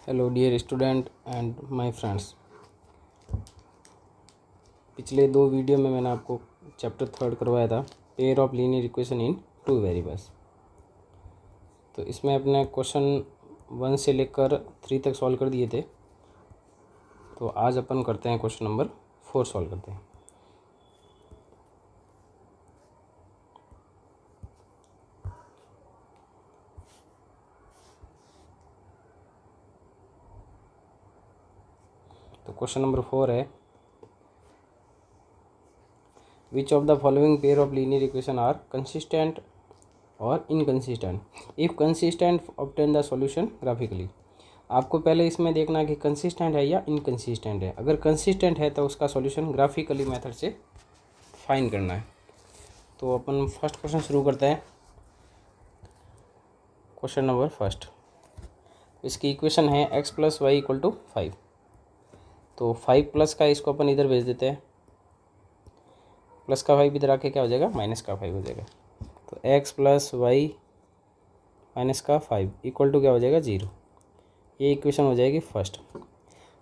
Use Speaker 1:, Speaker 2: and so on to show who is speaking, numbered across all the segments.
Speaker 1: Hello dear student and my friends. पिछले दो video में मैंने आपको चैप्टर 3 करवाया था, pair of linear equation in two variables. तो इसमें अपने क्वेश्चन 1 से लेकर 3 तक सॉल्व कर दिए थे। तो आज अपन करते हैं क्वेश्चन नंबर 4 सॉल्व करते हैं। तो क्वेश्चन नंबर 4 है, which of the following pair of linear equation are consistent और inconsistent, if consistent obtain the solution graphically. आपको पहले इसमें देखना है कि कंसिस्टेंट है या इनकंसिस्टेंट है। अगर कंसिस्टेंट है तो उसका सॉल्यूशन ग्राफिकली मेथड से फाइंड करना है। तो अपन फर्स्ट क्वेश्चन शुरू करते हैं। क्वेश्चन नंबर फर्स्ट, इसकी इक्वेशन है x + y = 5। तो 5 प्लस का इसको अपन इधर भेज देते हैं, प्लस का 5 इधर आके क्या हो जाएगा, माइनस का 5 हो जाएगा। तो x + y - 5 = क्या हो जाएगा, 0। ये इक्वेशन हो जाएगी फर्स्ट।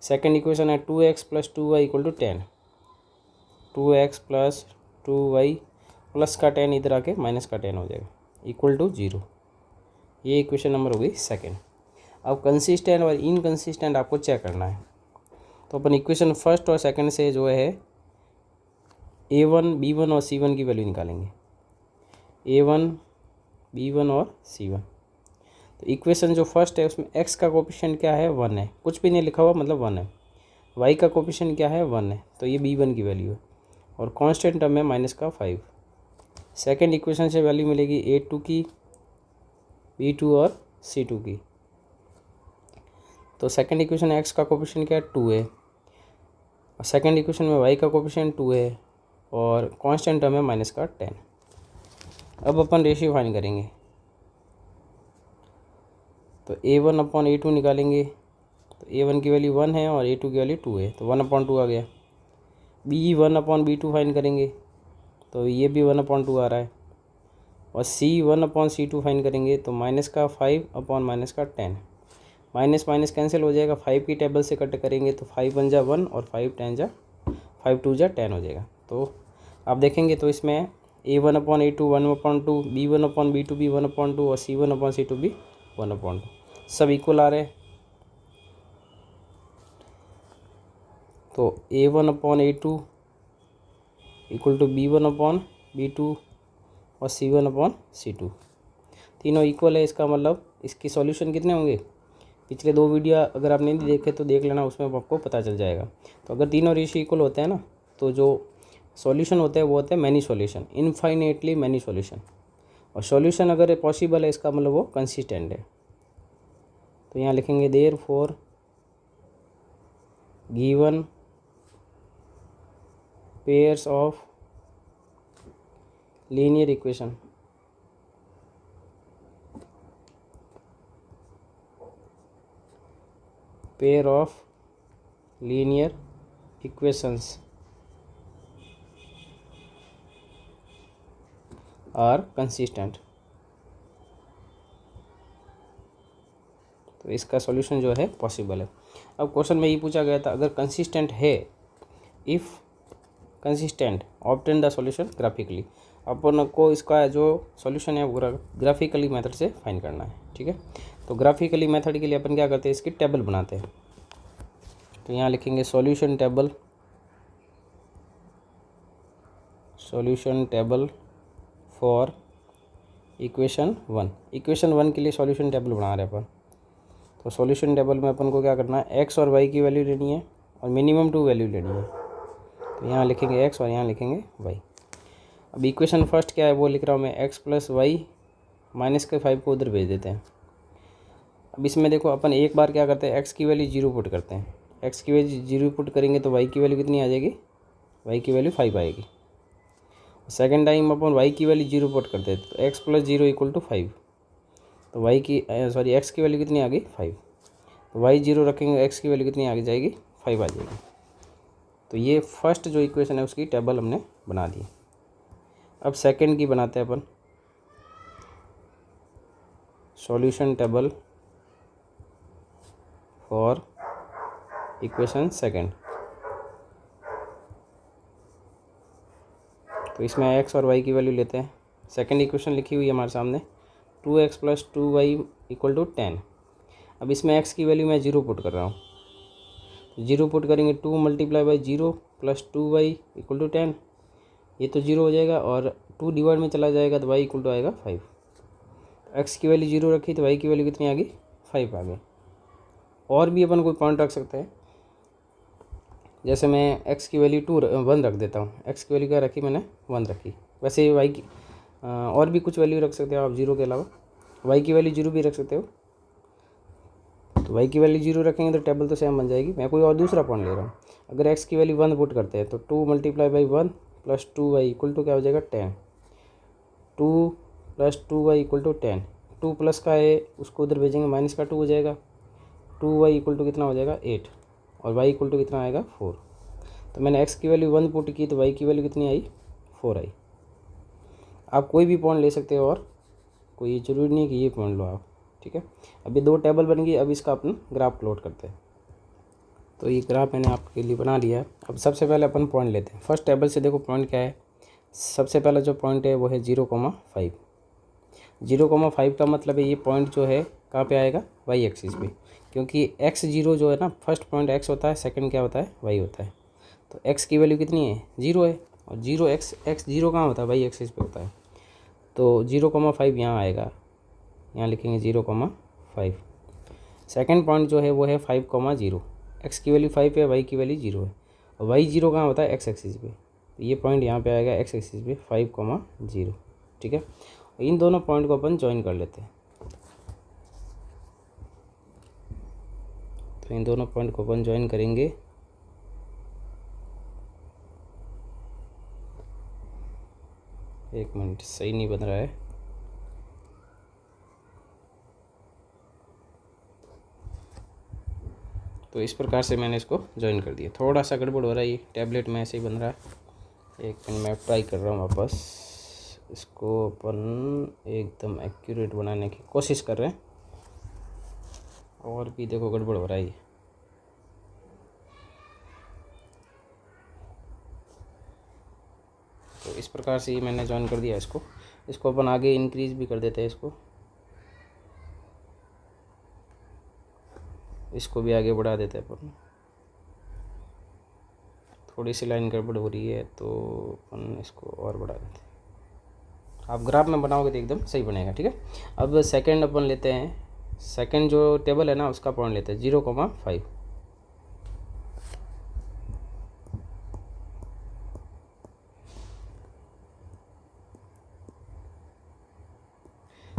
Speaker 1: सेकंड इक्वेशन है 2x + 2y = 10। 2x + 2y plus का 10 इधर आके माइनस का 10 हो जाएगा, = 0। ये इक्वेशन नंबर हो गई सेकंड। अब कंसिस्टेंट और इनकंसिस्टेंट आपको चेक करना है। तो अपन इक्वेशन फर्स्ट और सेकंड से जो है a1, b1 और c1 की वैल्यू निकालेंगे। a1, b1 और c1। तो इक्वेशन जो फर्स्ट है उसमें x का कोफिशिएंट क्या है, 1 है। कुछ भी नहीं लिखा हुआ, मतलब 1 है। y का कोफिशिएंट क्या है, 1 है। तो ये b1 की वैल्यू है और कांस्टेंट टर्म है -5। सेकंड इक्वेशन से वैल्यू मिलेगी a2 की, b2 और c2 की। तो सेकंड इक्वेशन x का कोफिशिएंट क्या है, 2 है। और सेकंड इक्वेशन में y का कोफिशिएंट 2 है और कांस्टेंट टर्म है -10। अब अपन रेशियो फाइंड करेंगे। तो a1/a2 निकालेंगे। तो a1 की वैल्यू 1 है और a2 की वैल्यू 2 है, तो 1/2 आ गया। b1/b2 फाइंड करेंगे, तो ये भी 1/2 आ रहा है। और c1/c2 फाइंड करेंगे, तो -5/-10। माइनस माइनस कैंसिल हो जाएगा, 5 की टेबल से कट करेंगे तो 5 × 1 और 5 × 5 × 2 = 10 हो जाएगा। तो आप देखेंगे तो इसमें a1/a2 1/2, b1/b2 भी 1/2 और c1/c2 भी 1/2, सब इक्वल आ रहे हैं। तो a1/a2 = b1/b2 और c1/c2, तीनों इक्वल है। इसका मतलब इसकी सॉल्यूशन कितने होंगे, पिछले दो वीडियो अगर आप नहीं देखे तो देख लेना, उसमें आपको पता चल जाएगा। तो अगर तीनों रेशियो इक्वल होते हैं ना, तो जो सॉल्यूशन होते हैं वो होते हैं many solution, infinitely many solution. और सॉल्यूशन अगर पॉसिबल है, इसका मतलब वो कंसिस्टेंट है। तो यहाँ लिखेंगे therefore given pairs of linear equation pair of linear equations are consistent। तो इसका सॉल्यूशन जो है पॉसिबल है। अब क्वेश्चन में ये पूछा गया था, अगर कंसिस्टेंट है, if consistent obtain the solution graphically. अपन को इसका जो सॉल्यूशन है वो ग्राफिकली मेथड से फाइंड करना है, ठीक है। तो ग्राफिकली मेथड के लिए अपन क्या करते हैं, इसकी टेबल बनाते हैं। तो यहाँ लिखेंगे solution table for equation 1। Equation 1 के लिए सॉल्यूशन टेबल बना रहे हैं अपन। तो सॉल्यूशन टेबल में अपन को क्या करना है, x और y की वैल्यू लेनी है और मिनिमम 2 वैल्यू लेनी है। तो यहाँ लिखेंगे x और यहाँ लिखेंगे y। अब इक्वेशन फर्स्ट क्या है वो लिख रहा हूँ मैं, x + y -5 को उधर भेज देते हैं। अब इसमें देखो अपन एक बार क्या करते हैं, x की वैल्यू 0 पुट करते हैं। x की वैल्यू 0 पुट करेंगे तो y की वैल्यू कितनी आ जाएगी, y की वैल्यू 5 आएगी। सेकेंड टाइम अपन y की वैल्यू 0 पुट करते हैं, तो x + 0 = 5। तो x की वैल्यू कितनी आ गई, 5। तो y 0 रखेंगे, x की वैल्यू कितनी आ जाएगी, 5 आ जाएगी। तो ये फर्स्ट जो इक्वेशन है उसकी टेबल हमने बना दी। अब सेकंड की बनाते हैं अपन, solution table for equation second. तो इसमें एक्स और वाई की वैल्यू लेते हैं। सेकंड इक्वेशन लिखी हुई है हमारे सामने, 2x + 2y = 10। अब इसमें x की वैल्यू मैं 0 पुट कर रहा हूँ, तो 0 पुट करेंगे, 2 × 0 + 2y = 10, ये तो 0 हो जाएगा और 2 डिवाइड में चला जाएगा तो y = आएगा 5। तो x की वैल्यू 0 रखी तो y की वैल्यू कितनी आ गई, 5 आ गई। और भी अपन कोई पॉइंट रख सकते हैं, जैसे मैं x की वैल्यू 1 रख देता हूँ। x की वैल्यू क्या रखी मैंने, 1 रखी। वैसे y की और भी कुछ वैल्यू रख सकते हो आप 0 के अलावा, y की वैल्यू 0 भी रख सकते हो। तो y की वैल्यू 0 रखेंगे तो टेबल तो सेम बन जाएगी। मैं कोई और दूसरा पॉइंट ले रहा हूँ, अगर x की वैल्यू 1 पुट करते हैं तो 2 × 1 + 2y = क्या हो जाएगा, 10। 2 + 2y = 10। 2 प्लस का है उसको उधर भेजेंगे, माइनस का 2 हो जाएगा। 2y = कितना हो जाएगा, 8, और y = कितना आएगा, 4। तो मैंने x की वैल्यू 1 पुट की तो y की वैल्यू कितनी आई, 4 आई। आप कोई भी पॉइंट ले सकते हो और कोई ज़रूरी नहीं कि ये पॉइंट लो आप, ठीक है। अभी 2 टेबल बन गई, अब इसका अपन ग्राफ प्लॉट करते हैं। तो ये ग्राफ मैंने आपके लिए बना लिया है। अब सबसे पहले अपन पॉइंट लेते हैं। फर्स्ट टेबल से देखो पॉइंट क्या है। सबसे पहला जो पॉइंट है वो है 0,5। 0,5 का मतलब है ये पॉइंट जो है कहाँ पे आएगा, वाई एक्सिस पे, क्योंकि x0 जो है ना, फर्स्ट पॉइंट x होता है, सेकंड क्या होता है, y होता है। तो x की वैल्यू कितनी है, 0 है, और 0 कहाँ होता है, वाई एक्सिस पे होता है। तो 0,5 यहाँ आएगा, यहाँ लिखेंगे 0,5। सेकंड पॉइंट जो है वो है 5,0। x की वैल्यू 5 है, y की वैल्यू 0 है, और y0 कहाँ होता है, x एक्सिस पे। तो ये पॉइंट यहाँ पे आएगा x एक्सिस पे 5,0, ठीक है। इन दोनों पॉइंट को अपन ज्वाइन कर लेते हैं। तो इन दोनों पॉइंट को अपन ज्वाइन करेंगे। एक मिनट, सही नहीं बन रहा है। तो इस प्रकार से मैंने इसको ज्वाइन कर दिया। थोड़ा सा गड़बड़ हो रहा है, ये टैबलेट में ऐसे ही बन रहा है। एक मिनट, मैं ट्राई कर रहा हूँ वापस। इसको अपन एकदम एक्यूरेट बनाने की कोशिश कर रहे हैं, और भी देखो गड़बड़ हो रहा है ये। तो इस प्रकार से ये मैंने ज्वाइन कर दिया इसको अपन आगे इंक्रीज भी कर देते हैं। इसको भी आगे बढ़ा देते हैं अपन। थोड़ी सी लाइन गड़बड़ हो रही है तो अपन इसको और बढ़ा देते हैं। आप ग्राफ में बनाओगे तो एकदम सही बनेगा, ठीक है। अब सेकंड अपन लेते हैं। सेकंड जो टेबल है ना, उसका पॉइंट लेते हैं 0,5।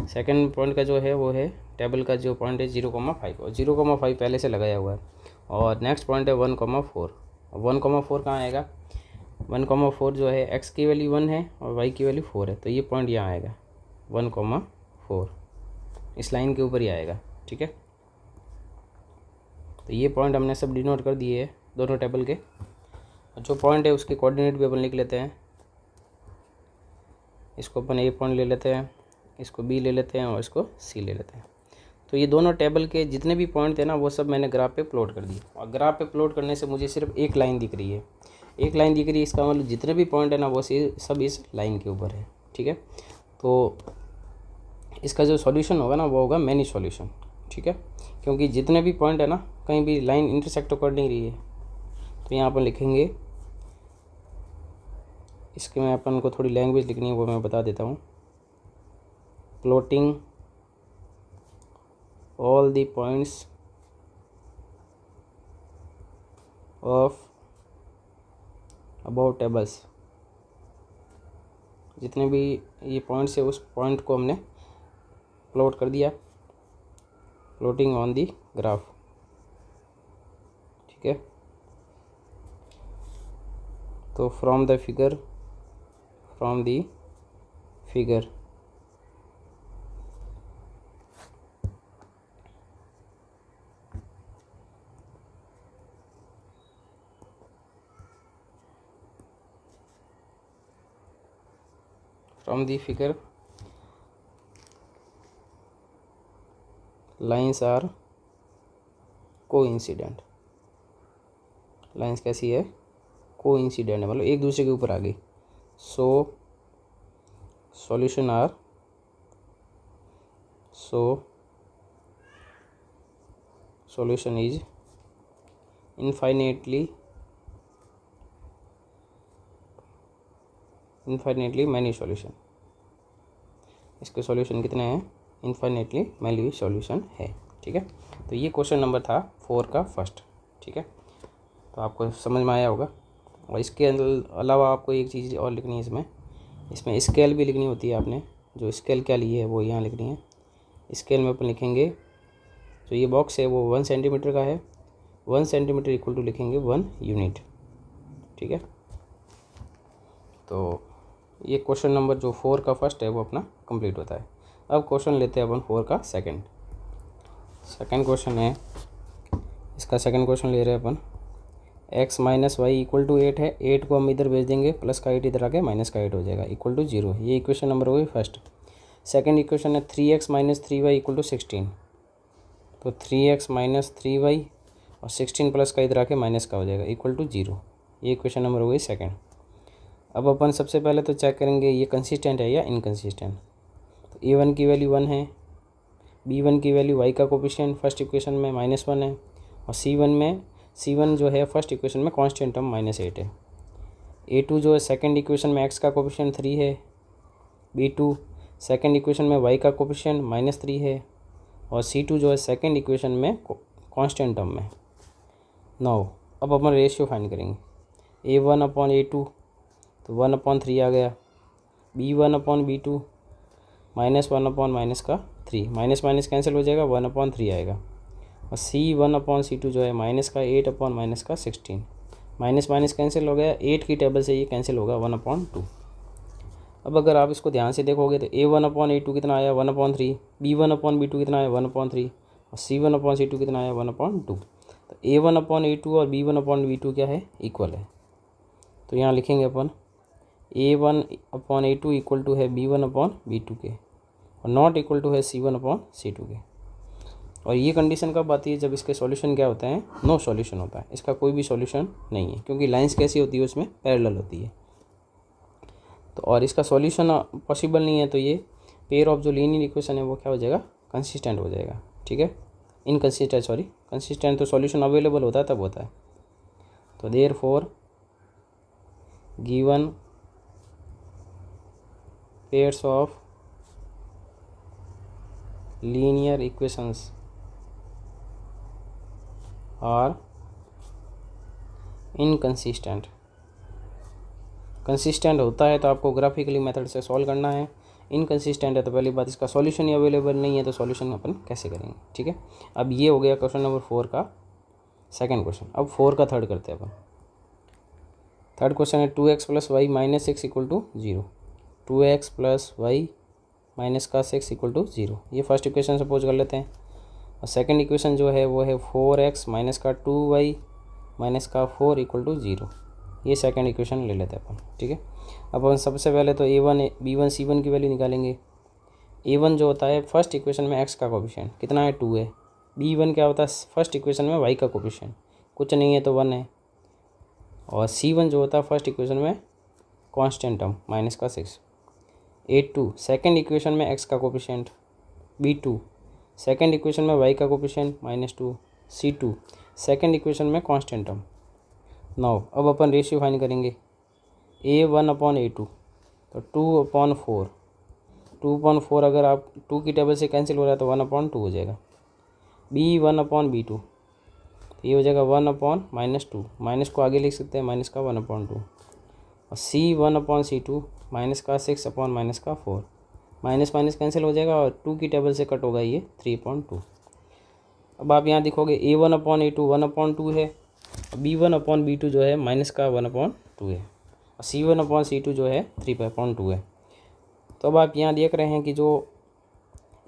Speaker 1: सेकंड पॉइंट का जो है वो है, टेबल का जो पॉइंट है 0,5, और 0,5 पहले से लगाया हुआ है। और नेक्स्ट पॉइंट है 1,4। 1,4 कहाँ आएगा, 1,4 जो है x की वैल्यू 1 है और y की वैल्यू 4 है, तो ये पॉइंट यहाँ आएगा 1,4, इस लाइन के ऊपर ही आएगा, ठीक है। तो ये पॉइंट हमने सब डिनोट कर दिए है दोनों टेबल के। जो पॉइंट है उसके कोऑर्डिनेट भी अपन लिख लेते हैं। इसको अपन ए पॉइंट ले लेते हैं, इसको बी ले लेते हैं, और इसको सी ले लेते हैं। तो ये दोनों टेबल के जितने भी पॉइंट थे ना, वो सब मैंने ग्राफ पे प्लॉट कर दिए, और ग्राफ पे प्लॉट करने से मुझे सिर्फ एक लाइन दिख रही है। एक लाइन दिख रही है, इसका मतलब जितने भी पॉइंट है ना, वो सब इस लाइन के ऊपर है, ठीक है। तो इसका जो सॉल्यूशन होगा ना, वो होगा मैनी सॉल्यूशन, ठीक है, क्योंकि जितने भी पॉइंट है ना, कहीं भी लाइन इंटरसेक्ट तो कर नहीं रही है। तो यहाँ पर लिखेंगे, इसके में अपन को थोड़ी लैंग्वेज लिखनी है, वो मैं बता देता हूँ। Plotting all the points of above tables, जितने भी ये पॉइंट्स है उस पॉइंट को हमने प्लॉट कर दिया, प्लॉटिंग ऑन दी ग्राफ, ठीक है। तो from the figure from the figure lines are coincident. Lines कैसी है? कोइंसिडेंट है, मतलब एक दूसरे के ऊपर आ गई। So solution is infinitely many solution. इसके सॉल्यूशन कितने हैं? इनफाइनेटली मैनी सॉल्यूशन है। ठीक है, तो ये क्वेश्चन नंबर था 4 का फर्स्ट। ठीक है, तो आपको समझ में आया होगा। और इसके अलावा आपको एक चीज़ और लिखनी है इसमें स्केल भी लिखनी होती है। आपने जो स्केल क्या ली है वो यहाँ लिखनी है। स्केल में अपन लिखेंगे, जो ये बॉक्स है वो 1 सेंटीमीटर का है। 1 सेंटीमीटर इक्वल टू लिखेंगे 1 यूनिट। ठीक है, तो ये क्वेश्चन नंबर जो 4 का फर्स्ट है वो अपना कंप्लीट होता है। अब क्वेश्चन लेते हैं अपन 4 का सेकंड क्वेश्चन है। इसका सेकंड क्वेश्चन ले रहे हैं अपन। x minus Y equal to 8 है। 8 को हम इधर भेज देंगे, प्लस का 8 इधर आके माइनस का 8 हो जाएगा, इक्वल टू 0। ये इक्वेशन नंबर हो गई फर्स्ट। सेकंड इक्वेशन है 3x minus 3y equal to 16। तो 3x माइनस 3y और 16 प्लस का इधर आके माइनस का हो जाएगा, इक्वल टू 0। ये इक्वेशन नंबर हो गई सेकंड। अब अपन सबसे पहले तो चेक करेंगे ये कंसिस्टेंट है या इनकंसिस्टेंट। तो a1 की वैल्यू 1 है, b1 की वैल्यू y का कोफिशिएंट फर्स्ट इक्वेशन में -1 है, और c1 जो है फर्स्ट इक्वेशन में कांस्टेंट टर्म -8 है। a2 जो है सेकंड इक्वेशन में x का कोफिशिएंट 3 है, b2 सेकंड इक्वेशन में y का कोफिशिएंट -3 है, और c2 जो है सेकंड इक्वेशन में कांस्टेंट टर्म में 9। अब अपन रेशियो फाइंड करेंगे। a1 अपॉन a2 तो 1/3 आ गया, b1 upon b2 -1 upon minus का 3, माइनस माइनस कैंसिल हो जाएगा, 1/3 आएगा। और c1 अपॉन c2 जो है माइनस का 8 अपॉन माइनस का 16, माइनस माइनस कैंसिल हो गया, 8 की टेबल से ये कैंसिल होगा 1/2। अब अगर आप इसको ध्यान से देखोगे तो a1 अपॉन a2 कितना आया 1/3, b1 अपॉन b2 कितना आया 1/3, और c1 अपॉन c2 कितना आया 1/2। तो a1 अपॉन a2 और b1 अपॉन b2 क्या है? इक्वल है। तो यहाँ लिखेंगे अपन a1 upon a2 equal to है b1 अपॉन b2 के, और नॉट इक्वल टू है c1 अपॉन c2 के। और ये कंडीशन कब आती है? जब इसके सॉल्यूशन क्या होते हैं? नो सॉल्यूशन होता है, इसका कोई भी सॉल्यूशन नहीं है, क्योंकि लाइंस कैसी होती है उसमें पैरेलल होती है। तो और इसका सॉल्यूशन पॉसिबल नहीं है, तो ये पेयर ऑफ जो लीनियर इक्वेशन है वो क्या हो जाएगा? कंसिस्टेंट हो जाएगा। ठीक है, कंसिस्टेंट तो सॉल्यूशन अवेलेबल होता है तब होता है। तो therefore given pairs of linear equations are inconsistent. Consistent होता है तो आपको ग्राफिकली मेथड से सॉल्व करना है, इनकंसिस्टेंट है तो पहली बात इसका सॉल्यूशन ही अवेलेबल नहीं है, तो सॉल्यूशन अपन कैसे करेंगे? ठीक है, अब ये हो गया क्वेश्चन नंबर 4 का सेकंड क्वेश्चन। अब 4 का थर्ड करते हैं अपन। थर्ड क्वेश्चन है 2x plus Y minus 6 equal to 0। 2x plus Y minus का 6 इक्वल टू 0, ये फर्स्ट इक्वेशन सपोज कर लेते हैं। और सेकंड इक्वेशन जो है वो है 4x माइनस का 2y माइनस का 4 इक्वल टू 0, ये सेकंड इक्वेशन ले लेते हैं अपन। ठीक है, अब अपन सबसे पहले तो a1 b1 c1 की वैल्यू निकालेंगे। a1 जो होता है फर्स्ट इक्वेशन में x का कोफिशिएंट कितना है? 2 है। b1 क्या होता है? फर्स्ट इक्वेशन में y का कोफिशिएंट कुछ नहीं है तो 1 है। और c1 जो होता है फर्स्ट इक्वेशन में कांस्टेंट टर्म माइनस का 6। a2 सेकंड इक्वेशन में x का कोफिशिएंट, b2 सेकंड इक्वेशन में y का कोफिशिएंट -2, c2 सेकंड इक्वेशन में कांस्टेंट टर्म 9। अब अपन रेशियो फाइंड करेंगे। a1 अपॉन a2 तो 2/4, 2/4 अगर आप 2 की टेबल से कैंसिल हो रहा है तो 1/2 हो जाएगा। b1 अपॉन b2 तो ये हो जाएगा 1/-2, माइनस को आगे लिख सकते हैं, माइनस का 1/2। और c1 अपॉन c2 माइनस का 6 अपॉन माइनस का 4, माइनस माइनस कैंसिल हो जाएगा और 2 की टेबल से कट होगा ये 3/2। अब आप यहाँ दिखोगे a1 अपॉन a2 1/2 है, b1 अपॉन b2 जो है माइनस का 1/2 है, और c1 अपॉन c2 जो है 3/2 है। तो अब आप यहाँ देख रहे हैं कि जो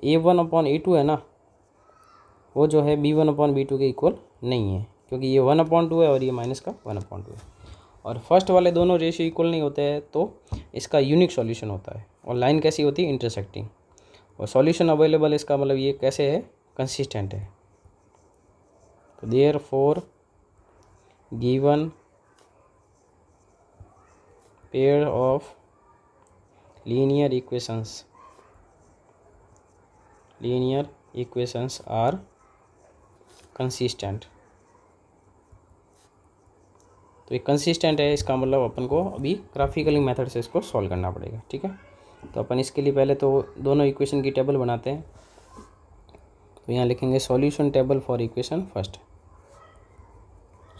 Speaker 1: a1 अपॉन a2 है ना, वो जो है b1 अपॉन b2 के इक्वल नहीं है, क्योंकि ये 1/2 है और ये माइनस का 1/2 है। और फर्स्ट वाले दोनों रेशियो इक्वल नहीं होते हैं तो इसका यूनिक सॉल्यूशन होता है। और लाइन कैसी होती है? इंटरसेक्टिंग। और सॉल्यूशन अवेलेबल इसका मतलब ये कैसे है? कंसिस्टेंट है। तो therefore given pair of linear equations are consistent. तो ये कंसिस्टेंट है, इसका मतलब अपन को अभी ग्राफिकली मेथड से इसको सॉल्व करना पड़ेगा। ठीक है, तो अपन इसके लिए पहले तो दोनों इक्वेशन की टेबल बनाते हैं। तो यहाँ लिखेंगे solution table for equation first,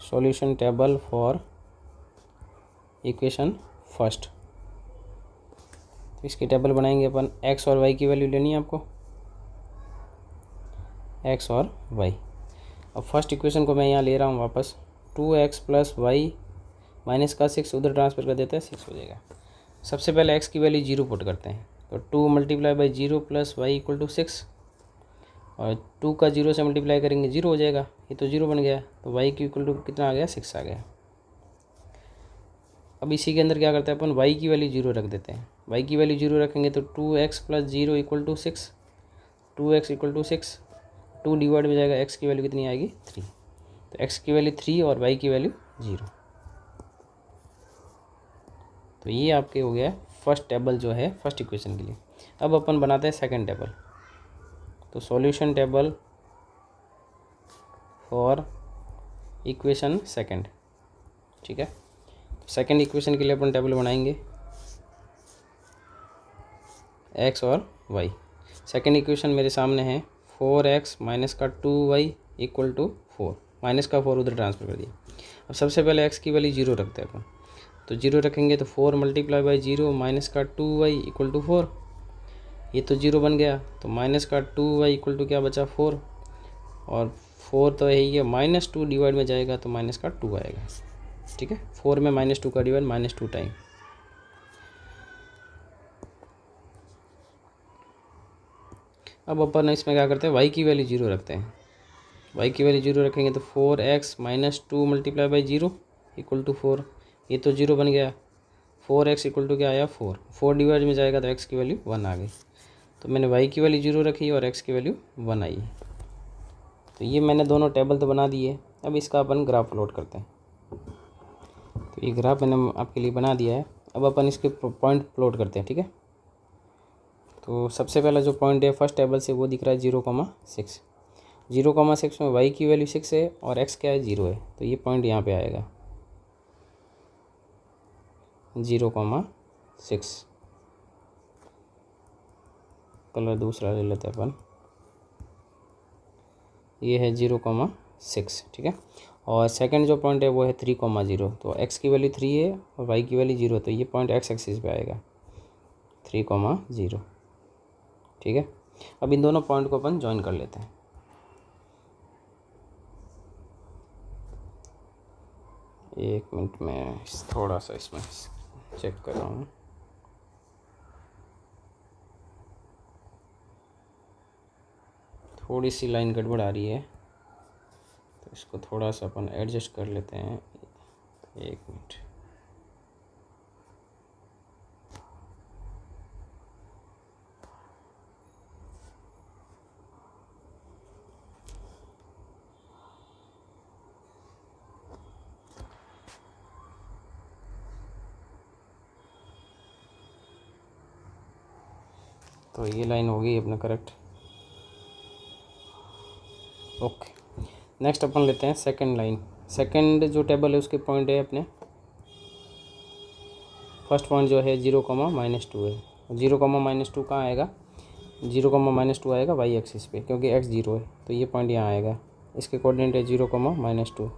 Speaker 1: solution table for equation first. तो इसकी टेबल बनाएंगे अपन। एक्स और वाई की वैल्यू लेनी है आपको, एक्स और वाई। अब फर्स्ट इक्वेशन को मैं यहाँ ले रहा हूँ वापस, 2x प्लस वाई माइनस का 6 उधर ट्रांसफर कर देते हैं, 6 हो जाएगा। सबसे पहले x की वैल्यू 0 पुट करते हैं, तो 2 multiply by 0 plus Y equal to 6, और 2 का 0 से मल्टीप्लाई करेंगे 0 हो जाएगा, ये तो 0 बन गया। तो y की इक्वल टू कितना आ गया, 6 आ गया। अब इसी के अंदर क्या करते हैं अपन, y की वैल्यू 0 रख देते हैं। y की वैल्यू 0 रखेंगे तो 2x plus 0 equal to 6, 2x equal to 6, 2 divide में जाएगा, x की वैल्यू कितनी आएगी, 3। तो x की वैल्यू 3 और y की वैल्यू 0। तो ये आपके हो गया फर्स्ट टेबल जो है फर्स्ट इक्वेशन के लिए। अब अपन बनाते हैं सेकंड टेबल। तो solution table for equation second. ठीक है, सेकंड इक्वेशन के लिए अपन टेबल बनाएंगे x और y। सेकंड इक्वेशन मेरे सामने है 4x माइनस का 2y इक्वल टू 4, माइनस का 4 उधर ट्रांसफर कर दिया। अब सबसे पहले x की वैल्यू 0 रखते हैं अपन, तो 0 रखेंगे तो 4 मल्टीप्लाई बाई 0 माइनस का 2y इक्वल टू 4, ये तो 0 बन गया। तो माइनस का 2y इक्वल टू क्या बचा, 4, और 4 तो यही है, -2 डिवाइड में जाएगा तो माइनस का 2 आएगा। ठीक है, 4 में -2 का डिवाइड -2 टाइम। अब अपन इसमें क्या करते हैं, y की वैल्यू 0 रखते हैं। y की वैल्यू 0 रखेंगे तो 4x minus 2 multiply by 0 equal to 4, ये तो 0 बन गया। 4x इक्वल टू क्या आया, 4, 4 डिवाइड में जाएगा तो x की वैल्यू 1 आ गई। तो मैंने y की वैल्यू 0 रखी और x की वैल्यू 1 आई। तो ये मैंने दोनों टेबल तो बना दिए। अब इसका अपन ग्राफ प्लॉट करते हैं। तो ये ग्राफ मैंने आपके लिए बना दिया है। अब अपन इसके पॉइंट प्लॉट करते हैं। ठीक है, तो सबसे पहला जो पॉइंट है फर्स्ट टेबल से वो दिख रहा है 0,6। 0,6 में y की वैल्यू 6 है और x क्या है, 0 है। तो ये पॉइंट यहाँ पे आएगा 0,6। कलर दूसरा ले लेते हैं अपन, ये है 0,6। ठीक है, और सेकंड जो पॉइंट है वो है 3,0। तो x की वैल्यू 3 है और y की वैल्यू 0, तो ये पॉइंट x एक्सिस पे आएगा 3,0। ठीक है, अब इन दोनों पॉइंट को अपन ज्वाइन कर लेते हैं। एक मिनट में थोड़ा सा इसमें चेक कर रहा हूँ। थोड़ी सी लाइन गड़बड़ आ रही है, तो इसको थोड़ा सा अपन एडजस्ट कर लेते हैं। एक मिनट। तो ये लाइन हो गई अपना करेक्ट। ओके, नेक्स्ट अपन लेते हैं सेकंड लाइन। सेकंड जो टेबल है उसके पॉइंट है अपने, फर्स्ट पॉइंट जो है 0,-2 है। 0,-2 कहाँ आएगा, 0,-2 आएगा वाई एक्सिस पे, क्योंकि x 0 है। तो ये पॉइंट यहाँ आएगा, इसके कोऑर्डिनेट है 0,-2।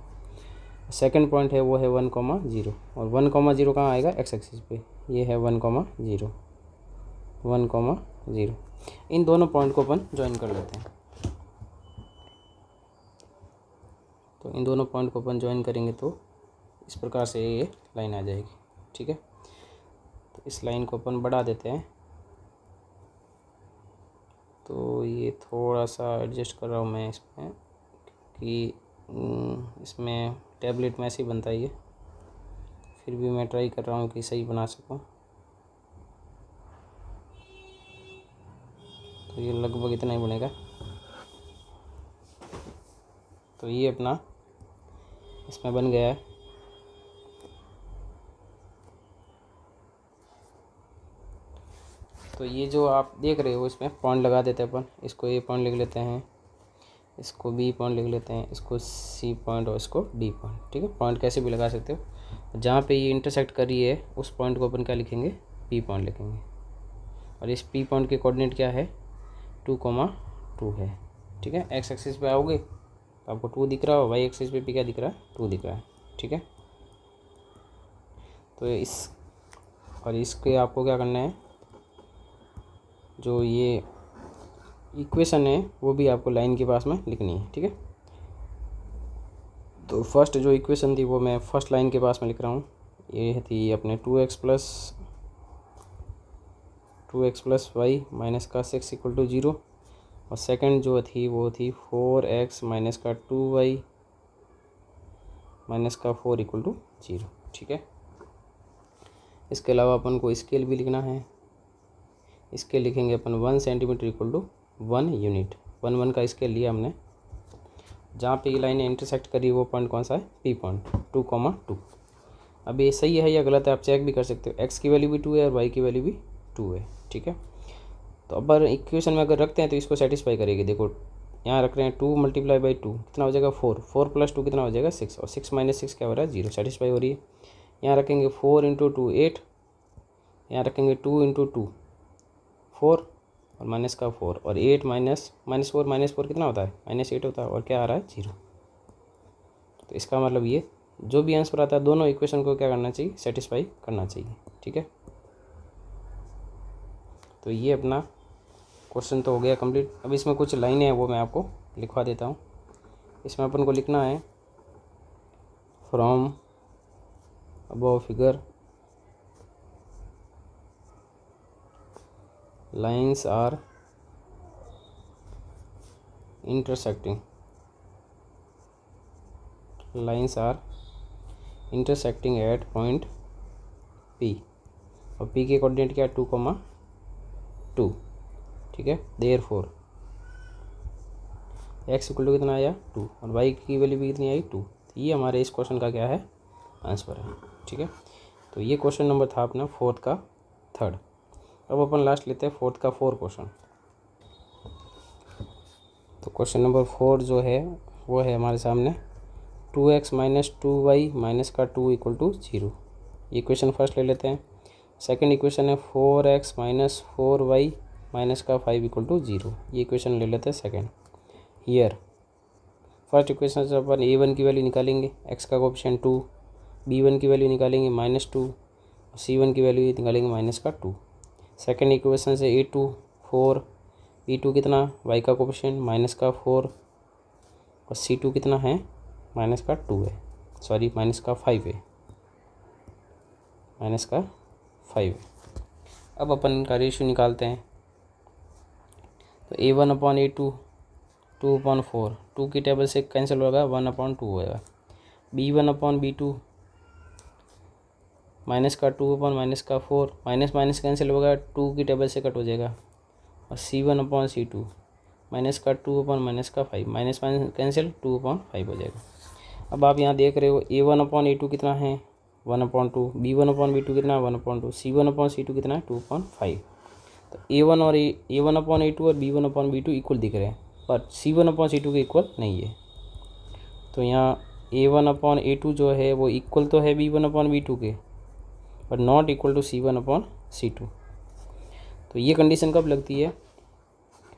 Speaker 1: सेकंड पॉइंट है वो है 1,0, और 1,0 कहाँ आएगा, x एक्सिस पे, ये है 1,0, 1,0। इन दोनों पॉइंट को अपन ज्वाइन कर लेते हैं। तो इन दोनों पॉइंट को अपन ज्वाइन करेंगे तो इस प्रकार से ये लाइन आ जाएगी। ठीक है, तो इस लाइन को अपन बढ़ा देते हैं। तो ये थोड़ा सा एडजस्ट कर रहा हूँ मैं इसमें, कि इसमें टैबलेट में ऐसे ही बनता है ये, फिर भी मैं ट्राई कर रहा हूँ कि सही बना सकूँ। तो ये लगभग इतना ही बनेगा। तो ये अपना इसमें बन गया है। तो ये जो आप देख रहे हो इसमें पॉइंट लगा देते हैं अपन, इसको ए पॉइंट लिख लेते हैं, इसको बी पॉइंट लिख लेते हैं, इसको सी पॉइंट और इसको डी पॉइंट। ठीक है, पॉइंट कैसे भी लगा सकते हो। जहाँ पे ये इंटरसेक्ट कर रही है उस पॉइंट को अपन क्या लिखेंगे, पी पॉइंट लिखेंगे। और इस पी पॉइंट के कोऑर्डिनेट क्या है, 2,2 है। ठीक है, एक्स एक्सिस पे आओगे तो आपको 2 दिख रहा हो, वाई एक्सिस पे भी क्या दिख रहा है, 2 दिख रहा है। ठीक है, तो इसके आपको क्या करना है, जो ये इक्वेशन है वो भी आपको लाइन के पास में लिखनी है। ठीक है, तो फर्स्ट जो इक्वेशन थी वो मैं फर्स्ट लाइन के पास में लिख रहा हूँ। ये थी अपने 2x प्लस वाई माइनस का 6 इक्वल टू 0, और सेकंड जो थी वो थी 4x माइनस का 2y माइनस का 4 इक्वल टू 0। ठीक है, इसके अलावा अपन को स्केल भी लिखना है। स्केल लिखेंगे अपन 1 सेंटीमीटर इक्वल टू 1 यूनिट। 1 का स्केल लिया हमने। जहाँ पे ये लाइनें इंटरसेक्ट करी वो पॉइंट कौन सा है, पी पॉइंट, 2,2। अब ये सही है या गलत है आप चेक भी कर सकते हो। एक्स की वैल्यू भी 2 है और वाई की वैल्यू भी 2 है। ठीक है, तो अब इक्वेशन में अगर रखते हैं तो इसको सेटिस्फाई करेगी। देखो यहाँ रख रहे हैं 2 मल्टीप्लाई बाई 2 कितना हो जाएगा 4, 4 प्लस 2 कितना हो जाएगा 6, और 6 माइनस 6 क्या हो रहा है 0, सेटिस्फाई हो रही है। यहाँ रखेंगे 4 इंटू 2 8, यहाँ रखेंगे 2 इंटू 2 4 और माइनस का 4, और 8 माइनस 4 कितना होता है, -8 होता है, और क्या आ रहा है 0। तो इसका मतलब ये जो भी आंसर आता है दोनों इक्वेशन को क्या करना चाहिए, सेटिस्फाई करना चाहिए। ठीक है, तो ये अपना क्वेश्चन तो हो गया कंप्लीट। अब इसमें कुछ लाइनें हैं वो मैं आपको लिखवा देता हूँ। इसमें अपन को लिखना है from above figure lines are intersecting at point P, और P के कोऑर्डिनेट क्या है 2,2। ठीक है, देयरफॉर x इक्वल टू कितना आया 2, और y की वैल्यू भी कितनी आई 2। तो ये हमारे इस क्वेश्चन का क्या है, आंसर है। ठीक है, तो ये क्वेश्चन नंबर था अपना 4th का 3rd। अब अपन लास्ट लेते हैं 4th का 4 क्वेश्चन। तो क्वेश्चन नंबर 4 जो है वो है हमारे सामने 2x माइनस 2y माइनस का 2 इक्वल टू 0। ये इक्वेशन फर्स्ट ले लेते हैं। सेकंड इक्वेशन है 4x माइनस 4y माइनस का 5 इक्वल टू 0। ये इक्वेशन ले लेते हैं सेकंड। हियर फर्स्ट इक्वेशन से अपन a1 की वैल्यू निकालेंगे, x का कोएफिशिएंट 2, b1 की वैल्यू निकालेंगे -2, c1 की वैल्यू निकालेंगे माइनस का 2। सेकंड इक्वेशन से a2 4, b2 कितना, y का कोएफिशिएंट माइनस का 4, और c2 कितना है माइनस का 2 है, सॉरी माइनस का 5 है, माइनस का 5 है। अब अपन इनका रेशियो निकालते हैं। तो a1/a2 2/4, 2 की टेबल से कैंसिल होगा 1/2 होगा। b1/b2 माइनस का 2 माइनस का 4, माइनस माइनस कैंसिल होगा 2 की टेबल से कट हो जाएगा, और c1/c2 माइनस का 2 माइनस का 5, माइनस माइनस कैंसिल 2/5 हो जाएगा। अब आप यहाँ देख रहे हो a1/a2 कितना है 1/2, b1/b2 कितना है 1/2, c1/c2 कितना है 2/5। तो a1/a2 और b1/b2 इक्वल दिख रहे हैं, पर c1/c2 के इक्वल नहीं है। तो यहाँ a1/a2 जो है वो इक्वल तो है b1/b2 के, पर नॉट इक्वल टू c1/c2। तो ये कंडीशन कब लगती है,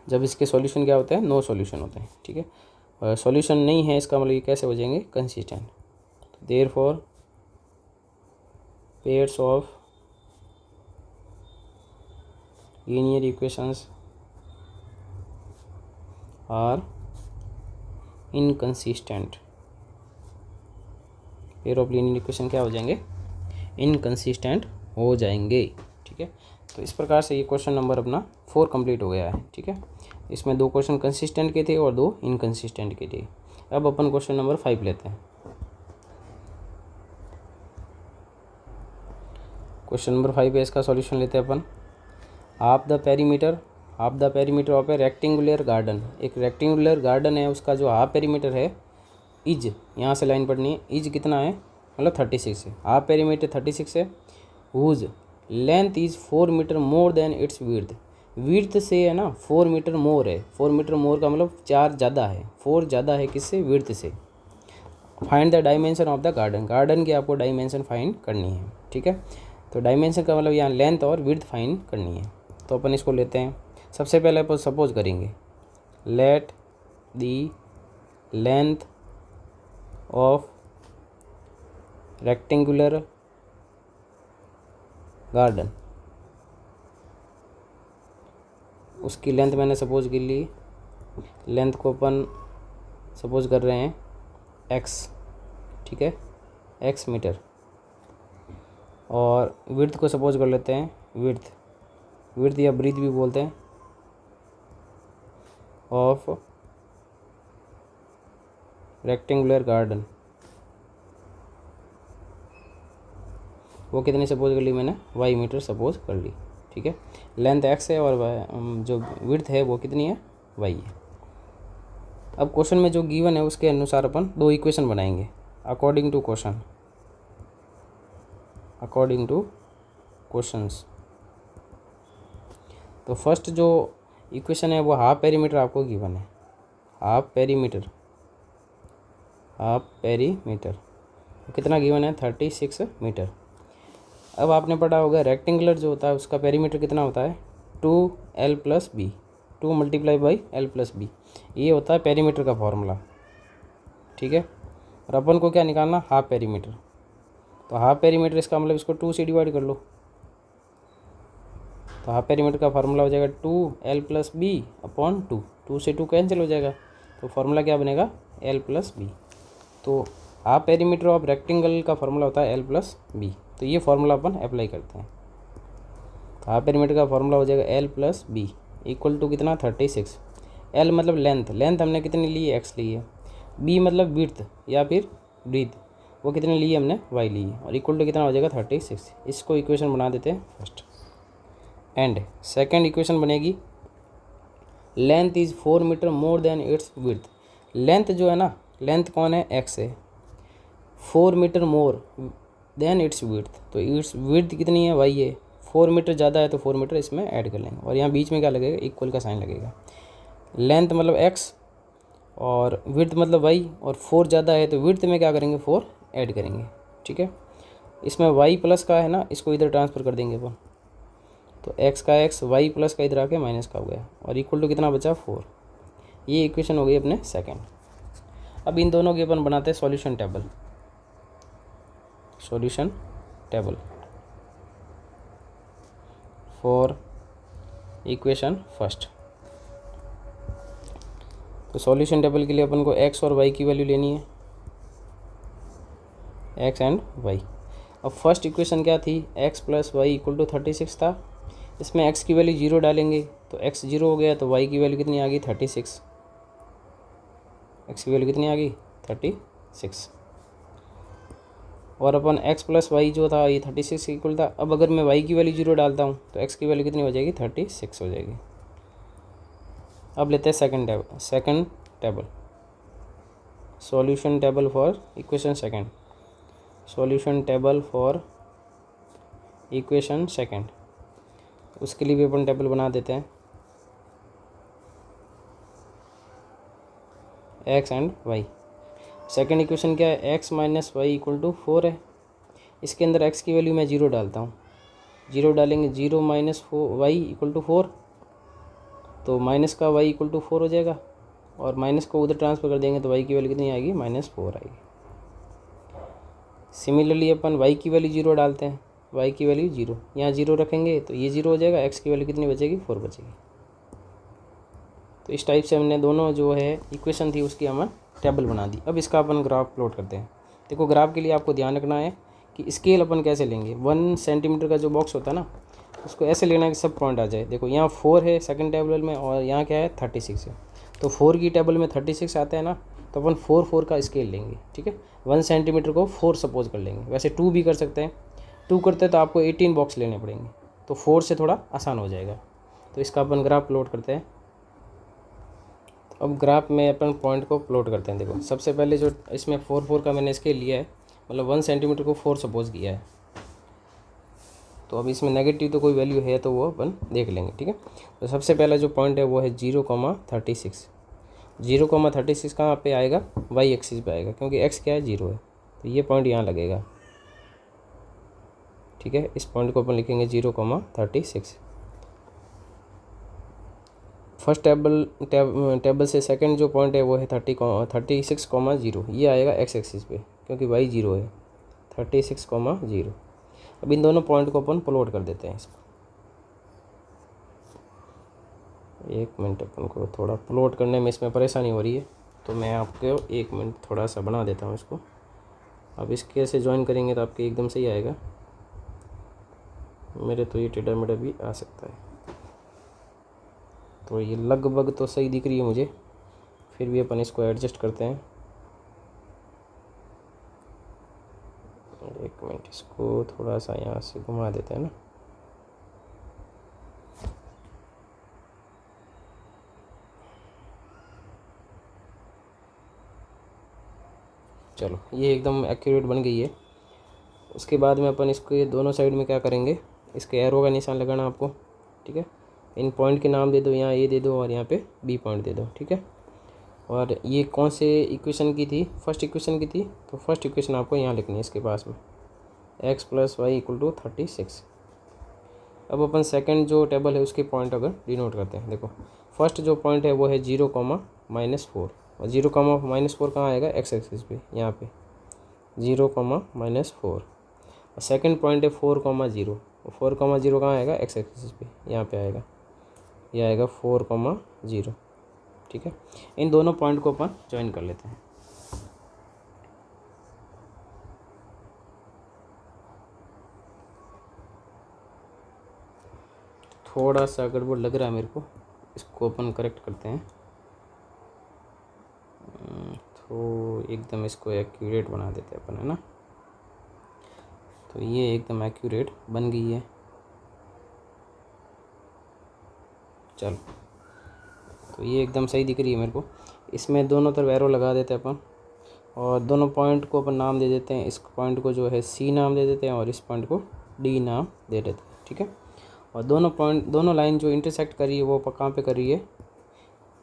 Speaker 1: जब इसके सॉल्यूशन क्या होते हैं, नो सॉल्यूशन होते हैं। ठीक है, और सॉल्यूशन नहीं है इसका मतलब ये कैसे हो जाएंगे, कंसिस्टेंट। तो therefore pairs of linear equations are inconsistent. Pair of linear equation क्या हो जाएंगे, इनकंसिस्टेंट हो जाएंगे। ठीक है, तो इस प्रकार से ये क्वेश्चन नंबर अपना 4 कंप्लीट हो गया है। ठीक है, इसमें 2 क्वेश्चन कंसिस्टेंट के थे और 2 इनकंसिस्टेंट के थे। अब अपन क्वेश्चन नंबर 5 लेते हैं। क्वेश्चन नंबर 5 है, इसका सॉल्यूशन लेते हैं अपन। Half the perimeter of a rectangular garden. एक रेक्टेंगुलर गार्डन है, उसका जो हाफ पेरीमीटर है इज, यहाँ से लाइन पढ़नी है, इज कितना है मतलब 36 है, हाफ पेरीमीटर 36 है, whose length is 4 metre more than its width, width से है ना 4 मीटर मोर है, 4 मीटर मोर का मतलब 4 ज़्यादा है, 4 ज़्यादा है किससे, विड्थ से। Find the dimension of the garden, garden की आपको डायमेंशन फाइंड करनी है, ठीक है। तो डायमेंशन का मतलब यहाँ लेंथ और विड्थ फाइंड करनी है। तो अपन इसको लेते हैं, सबसे पहले अपन सपोज करेंगे let the length of rectangular garden, उसकी लेंथ मैंने सपोज कर ली, लेंथ को अपन सपोज कर रहे हैं x, ठीक है, x मीटर, और विड्थ को सपोज कर लेते हैं विड्थ, विड्थ या ब्रीथ भी बोलते हैं, ऑफ रेक्टेंगुलर गार्डन, वो कितनी सपोज कर ली मैंने, y मीटर सपोज कर ली, ठीक है। लेंथ x है और जो विड्थ है वो कितनी है, y है। अब क्वेश्चन में जो गिवन है उसके अनुसार अपन दो इक्वेशन बनाएंगे according to question, according to questions. तो फर्स्ट जो इक्वेशन है वो हाफ पेरीमीटर आपको गिवन है, हाफ पेरीमीटर, हाफ पेरीमीटर कितना गिवन है, 36 मीटर। अब आपने पढ़ा होगा रेक्टेंगुलर जो होता है उसका पेरीमीटर कितना होता है, 2l + b, 2 × l + b, ये होता है पेरीमीटर का फॉर्मूला, ठीक है। और अपन को क्या निकालना, हाफ पेरीमीटर। तो हाफ पेरीमीटर इसका मतलब इसको 2 से डिवाइड कर लो, तो हाफ पेरीमीटर का फार्मूला हो जाएगा 2l + b/2, 2 से 2 कैंसिल हो जाएगा, तो फार्मूला क्या बनेगा, l + b। तो हाफ पेरीमीटर ऑफ रेक्टेंगल का फार्मूला होता है l + b, तो ये फार्मूला अपन अप्लाई करते हैं। तो हाफ पेरीमीटर का फार्मूला हो जाएगा l + b इक्वल टू कितना, 36। l मतलब लेंथ, लेंथ हमने कितनी ली है, x ली है। b मतलब विड्थ या फिर ब्रीथ, वो कितनी ली है हमने, y ली है, और इक्वल टू कितना हो जाएगा, 36। इसको इक्वेशन बना देते हैं फर्स्ट। एंड सेकेंड इक्वेशन बनेगी length is 4 metre more than its width, length जो है ना, लेंथ कौन है, x है, 4 metre more than its width, तो इट्स विड्थ कितनी है, y है, 4 मीटर ज़्यादा है तो 4 मीटर इसमें ऐड कर लेंगे, और यहाँ बीच में क्या लगेगा, इक्वल का साइन लगेगा। लेंथ मतलब x और विड्थ मतलब y, और 4 ज़्यादा है तो विड्थ में क्या करेंगे, 4 ऐड करेंगे, ठीक है। इसमें y प्लस का है ना, इसको इधर ट्रांसफ़र कर देंगे अपन, तो x का x, y प्लस का इधर आके माइनस का हो गया, और इक्वल टू कितना बचा, 4। ये इक्वेशन हो गई अपने सेकेंड। अब इन दोनों की अपन बनाते हैं solution table, solution table for equation first. तो सॉल्यूशन टेबल के लिए अपन को x और y की वैल्यू लेनी है, x एंड y। अब फर्स्ट इक्वेशन क्या थी, x + y = 36 था, इसमें x की वैल्यू 0 डालेंगे तो x 0 हो गया, तो y की वैल्यू कितनी आ गई, 36, x की वैल्यू कितनी आ गई, 36। और अपन x + y जो था ये 36 इक्वल था, अब अगर मैं y की वैल्यू 0 डालता हूँ तो x की वैल्यू कितनी हो जाएगी, 36 हो जाएगी। अब लेते हैं second table, solution table for equation second, solution table for equation second. उसके लिए भी अपन टेबल बना देते हैं, x and y। Second equation क्या है, x - y = 4 है, इसके अंदर x की वैल्यू मैं 0 डालता हूँ, 0 डालेंगे, 0 - y = 4, तो माइनस का y = 4 हो जाएगा, और माइनस को उधर ट्रांसफ़र कर देंगे तो y की वैल्यू कितनी आएगी, -4 आएगी। सिमिलरली अपन y की वैल्यू 0 डालते हैं, y की वैल्यू 0, यहाँ 0 रखेंगे तो ये 0 हो जाएगा, x की वैल्यू कितनी बचेगी, 4 बचेगी। तो इस टाइप से हमने दोनों जो है इक्वेशन थी उसकी हमने टेबल बना दी। अब इसका अपन ग्राफ प्लॉट करते हैं। देखो ग्राफ के लिए आपको ध्यान रखना है कि स्केल अपन कैसे लेंगे, 1 सेंटीमीटर का जो बॉक्स होता है ना, उसको ऐसे लेना है कि सब पॉइंट आ जाए। देखो यहाँ 4 है सेकंड टेबल में, और यहाँ क्या है, 36 है, तो 4 की टेबल में 36 आता है ना, तो अपन 4 का स्केल लेंगे, ठीक है। 1 सेंटीमीटर को 4 सपोज कर लेंगे, वैसे 2 भी कर सकते हैं, 2 करते हैं तो आपको 18 बॉक्स लेने पड़ेंगे, तो 4 से थोड़ा आसान हो जाएगा। तो इसका अपन ग्राफ प्लॉट करते हैं। अब ग्राफ में अपन पॉइंट को प्लॉट करते हैं। देखो सबसे पहले जो इसमें 4 का मैंने इसके लिया है, मतलब 1 सेंटीमीटर को 4 सपोज किया है। तो अब इसमें नेगेटिव तो कोई वैल्यू है तो वो अपन देख लेंगे, ठीक है। तो सबसे पहला जो पॉइंट है वो है 0,36। 0,36 कहाँ पे आएगा, वाई एक्सिस पे आएगा, क्योंकि एक्स क्या है, 0 है। तो ये पॉइंट यहाँ लगेगा, ठीक है। इस पॉइंट को अपन लिखेंगे 0,36। फर्स्ट टेबल से सेकंड जो पॉइंट है वो है 36,0। ये आएगा एक्स एक्सिस पे, क्योंकि वाई 0 है, 36,0। अब इन दोनों पॉइंट को अपन प्लॉट कर देते हैं इसको। एक मिनट, अपन को थोड़ा प्लॉट करने में इसमें परेशानी हो रही है, तो मैं आपको 1 मिनट थोड़ा सा बना देता हूँ इसको। अब इसके से ज्वाइन करेंगे तो आपके एकदम सही आएगा। मेरे तो ये टेढ़ा मेढ़ा भी आ सकता है, तो ये लगभग तो सही दिख रही है मुझे, फिर भी अपन इसको एडजस्ट करते हैं। एक मिनट, इसको थोड़ा सा यहाँ से घुमा देते हैं ना। चलो ये एकदम एक्यूरेट बन गई है। उसके बाद में अपन इसको ये दोनों साइड में क्या करेंगे, इसके एरो का निशान लगाना आपको, ठीक है। इन पॉइंट के नाम दे दो, यहाँ ए दे दो और यहाँ पे बी पॉइंट दे दो, ठीक है। और ये कौन से इक्वेशन की थी, फर्स्ट इक्वेशन की थी, तो फर्स्ट इक्वेशन आपको यहाँ लिखनी है इसके पास में, x + y = 36। अब अपन सेकंड जो टेबल है उसके पॉइंट अगर डिनोट करते हैं, देखो फर्स्ट जो पॉइंट है वो है 0,-4, और 0,-4 कहाँ आएगा, एक्स एक्सिस पे, यहाँ पे 0,-4। और सेकंड पॉइंट है 4,0, और 4,0 कहाँ आएगा, एक्स एक्सिस पे, यहाँ पे आएगा, ये आएगा 4,0, ठीक है। इन दोनों पॉइंट को अपन ज्वाइन कर लेते हैं। थोड़ा सा गड़बड़ लग रहा है मेरे को, इसको अपन करेक्ट करते हैं। तो एकदम इसको एक्यूरेट बना देते हैं अपन, है ना। तो ये एकदम एक्यूरेट बन गई है। चलो, तो ये एकदम सही दिख रही है मेरे को। इसमें दोनों तरफ एरो लगा देते हैं अपन, और दोनों पॉइंट को अपन नाम दे देते हैं। इस पॉइंट को जो है सी नाम दे देते हैं, और इस पॉइंट को डी नाम दे देते हैं, ठीक है। और दोनों लाइन जो इंटरसेक्ट करी है वो कहाँ पे करी है,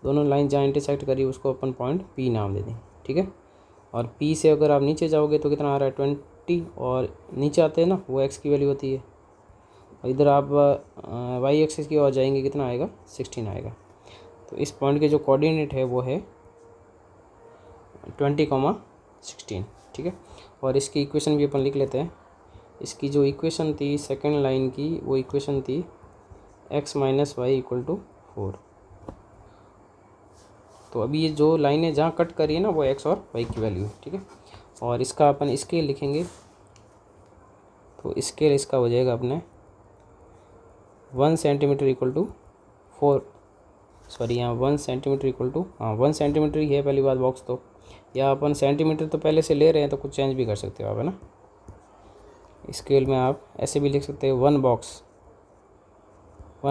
Speaker 1: दोनों लाइन जहाँ इंटरसेक्ट करी है उसको अपन पॉइंट पी नाम दे दें, ठीक है। और पी से अगर आप नीचे जाओगे तो कितना आ रहा है, 20, और नीचे आते हैं ना वो एक्स की वैल्यू होती है। और इधर आप वाई एक्सिस की ओर जाएंगे, कितना आएगा, 16 आएगा। तो इस पॉइंट के जो कोऑर्डिनेट है वो है 20,16, ठीक है। और इसकी इक्वेशन भी अपन लिख लेते हैं। इसकी जो इक्वेशन थी सेकंड लाइन की, वो इक्वेशन थी x - y = 4। तो अभी ये जो लाइनें जहाँ कट करी है ना वो x और y की वैल्यू है, ठीक है। और इसका अपन स्केल लिखेंगे, तो स्केल इसका हो जाएगा अपने 1 सेंटीमीटर = 4, सॉरी यहाँ 1 सेंटीमीटर = 1 सेंटीमीटर ही है पहली बात बॉक्स तो, या अपन सेंटीमीटर तो पहले से ले रहे हैं तो कुछ चेंज भी कर सकते हो आप, है ना। स्केल में आप ऐसे भी लिख सकते हैं 1 बॉक्स =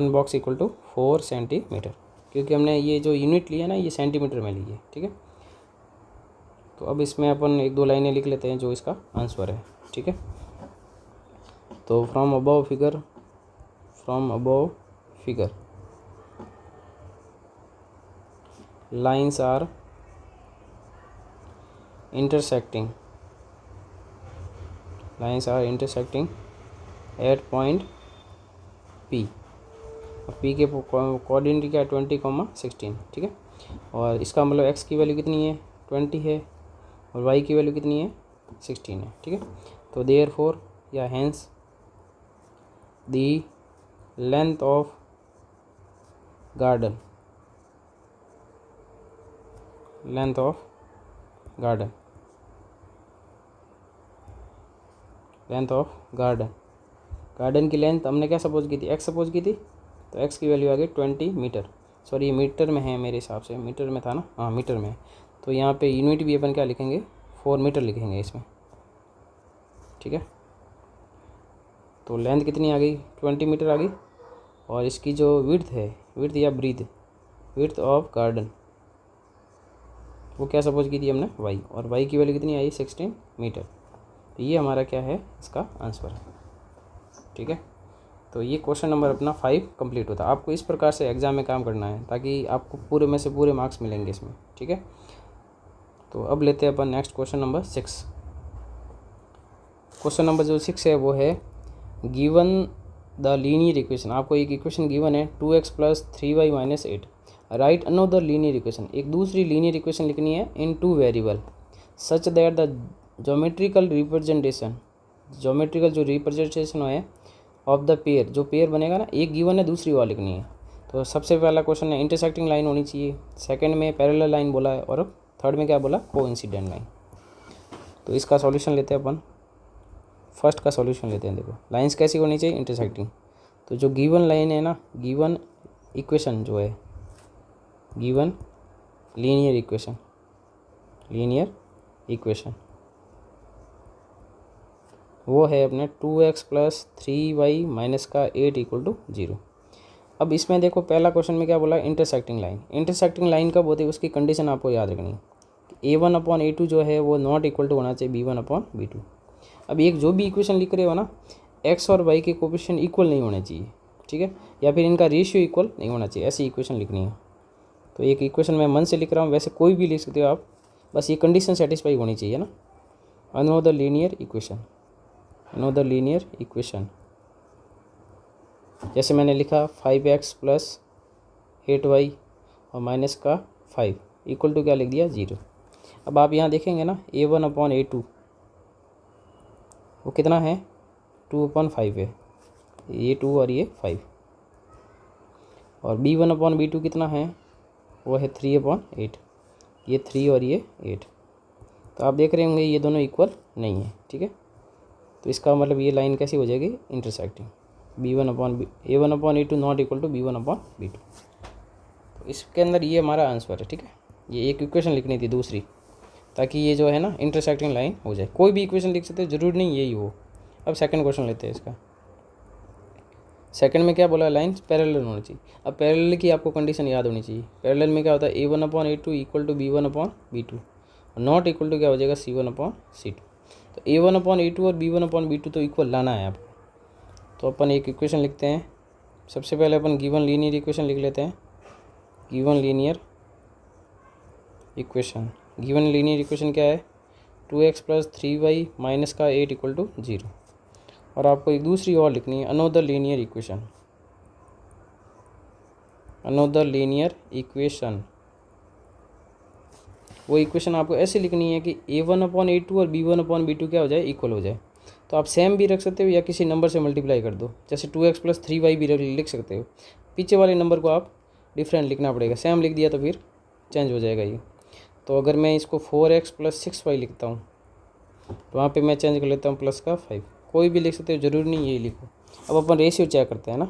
Speaker 1: 4 सेंटीमीटर, क्योंकि हमने ये जो यूनिट लिया ना ये सेंटीमीटर में ली है, ठीक है। तो अब इसमें अपन 1-2 लाइनें लिख लेते हैं जो इसका आंसर है, ठीक है। तो from above figure lines are intersecting at point P, और P के कोऑर्डिनेट क्या है, 20,16, ठीक है। और इसका मतलब x की वैल्यू कितनी है, 20 है, और y की वैल्यू कितनी है, 16 है, ठीक है। तो देयरफॉर या hence the length of garden garden की लेंथ हमने क्या सपोज की थी, x सपोज की थी, तो x की वैल्यू आ गई 20 मीटर। सॉरी ये मीटर में है, मेरे हिसाब से मीटर में था ना, हाँ मीटर में है। तो यहाँ पे यूनिट भी अपन क्या लिखेंगे, 4 मीटर लिखेंगे इसमें, ठीक है। तो लेंथ कितनी आ गई, 20 मीटर आ गई। और इसकी जो विड्थ है, विड्थ या ब्रीथ ऑफ गार्डन वो क्या सपोज की थी हमने y, और y की वैल्यू कितनी आई 16 मीटर। तो ये हमारा क्या है, इसका आंसर है। ठीक है, तो ये क्वेश्चन नंबर अपना 5 कंप्लीट होता है। आपको इस प्रकार से एग्जाम में काम करना है ताकि आपको पूरे में से पूरे मार्क्स मिलेंगे इसमें। ठीक है, तो अब लेते हैं अपन next question number 6। Question number जो 6 है वो है गिवन द लीनियर इक्वेशन। आपको एक इक्वेशन गिवन है 2x plus 3y minus 8। Right another linear equation, एक दूसरी लीनियर इक्वेशन लिखनी है इन 2 variable such that the geometrical representation, geometrical जो रिप्रेजेंटेशन है ऑफ द पेयर, जो पेयर बनेगा ना, एक गिवन है दूसरी वाला लिखनी है। तो सबसे पहला क्वेश्चन है इंटरसेक्टिंग लाइन होनी चाहिए, सेकंड में पैरेलल लाइन बोला है, और थर्ड में क्या बोला, कोइंसिडेंट लाइन। तो इसका सॉल्यूशन लेते हैं अपन। फर्स्ट का सॉल्यूशन लेते हैं। देखो लाइंस कैसी होनी चाहिए, इंटरसेक्टिंग। तो जो गिवन लाइन है ना, गिवन इक्वेशन जो है, given linear equation, linear equation वो है अपने 2x प्लस 3y माइनस का 8 इक्वल टू 0। अब इसमें देखो पहला क्वेश्चन में क्या बोला, इंटरसेक्टिंग लाइन। इंटरसेक्टिंग लाइन कब होती है, उसकी कंडीशन आपको याद रखनी है। a1 अपॉन a2 जो है वो नॉट इक्वल टू होना चाहिए b1 अपॉन b2। अब एक जो भी इक्वेशन लिख रहे हो ना, x और y के कोफिशिएंट इक्वल नहीं होने चाहिए। ठीक है, या फिर इनका रेशियो इक्वल नहीं होना चाहिए, ऐसी इक्वेशन लिखनी है। तो एक इक्वेशन मैं मन से लिख रहा हूँ, वैसे कोई भी लिख सकते हो आप, बस ये कंडीशन सेटिस्फाई होनी चाहिए ना। Another linear equation, another linear equation, जैसे मैंने लिखा 5x प्लस 8y और माइनस का 5 इक्वल टू क्या लिख दिया, 0। अब आप यहाँ देखेंगे ना, a1 अपॉन a2 वो कितना है, 2 अपॉन 5 है, ये 2 और ये 5। और b1 अपॉन b2 कितना है, वो है 3 अपॉन 8, ये 3 और ये 8। तो आप देख रहे होंगे ये दोनों इक्वल नहीं है। ठीक है, तो इसका मतलब ये लाइन कैसी हो जाएगी, intersecting. b1 upon a1 upon a2 not equal to b1 upon b2। तो इसके अंदर ये हमारा आंसर है। ठीक है, ये एक इक्वेशन लिखनी थी दूसरी, ताकि ये जो है ना इंटरसेक्टिंग लाइन हो जाए। कोई भी इक्वेशन लिख सकते हैं, जरूरी नहीं यही हो। अब सेकंड क्वेश्चन लेते हैं इसका। सेकंड में क्या बोला, लाइन्स पैरेलल होनी चाहिए। अब पैरेलल की आपको कंडीशन याद होनी चाहिए। पैरेलल में क्या होता है, a1 upon a2 equal to b1 upon b2, not equal to क्या हो जाएगा, c1 अपॉन c2। तो a1 अपॉन a2 और b1 अपॉन b2 तो इक्वल लाना है आपको। तो अपन एक इक्वेशन लिखते हैं। सबसे पहले अपन गिवन लीनियर इक्वेशन लिख लेते हैं। Given linear equation, given linear equation क्या है, 2x प्लस 3y माइनस का 8 इक्वल टू 0। और आपको एक दूसरी और लिखनी है, another linear equation, another linear equation. वो इक्वेशन आपको ऐसे लिखनी है कि a1 अपॉन a2 और b1 अपॉन b2 क्या हो जाए, इक्वल हो जाए। तो आप सेम भी रख सकते हो या किसी नंबर से मल्टीप्लाई कर दो, जैसे 2x प्लस 3y भी लिख सकते हो। पीछे वाले नंबर को आप डिफरेंट लिखना पड़ेगा, सेम लिख दिया तो फिर चेंज हो जाएगा ये। तो अगर मैं इसको 4x प्लस 6y लिखता हूँ तो वहाँ पे मैं चेंज कर लेता हूँ प्लस का 5। कोई भी लिख सकते हो, ज़रूरी नहीं यही लिखो। अब अपन रेशियो चेक करते हैं ना,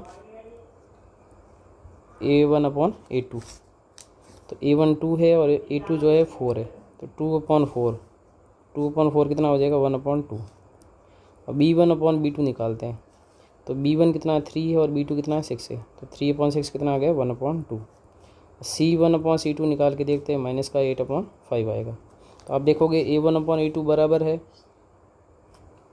Speaker 1: a1 अपॉन a2। तो a1 2 है और a2 जो है 4 है, तो 2 अपॉन 4, 2 अपॉन 4 कितना हो जाएगा, 1 अपॉन 2। अब b1 अपॉन b2 निकालते हैं। तो b1 कितना है, 3 है, और b2 कितना है, 6 है। तो 3 अपॉन 6 कितना आ गया, 1 अपॉन 2। c1 अपॉन c2 निकाल के देखते हैं, माइनस का 8 अपॉन 5 आएगा। तो आप देखोगे a1 अपॉन a2 बराबर है,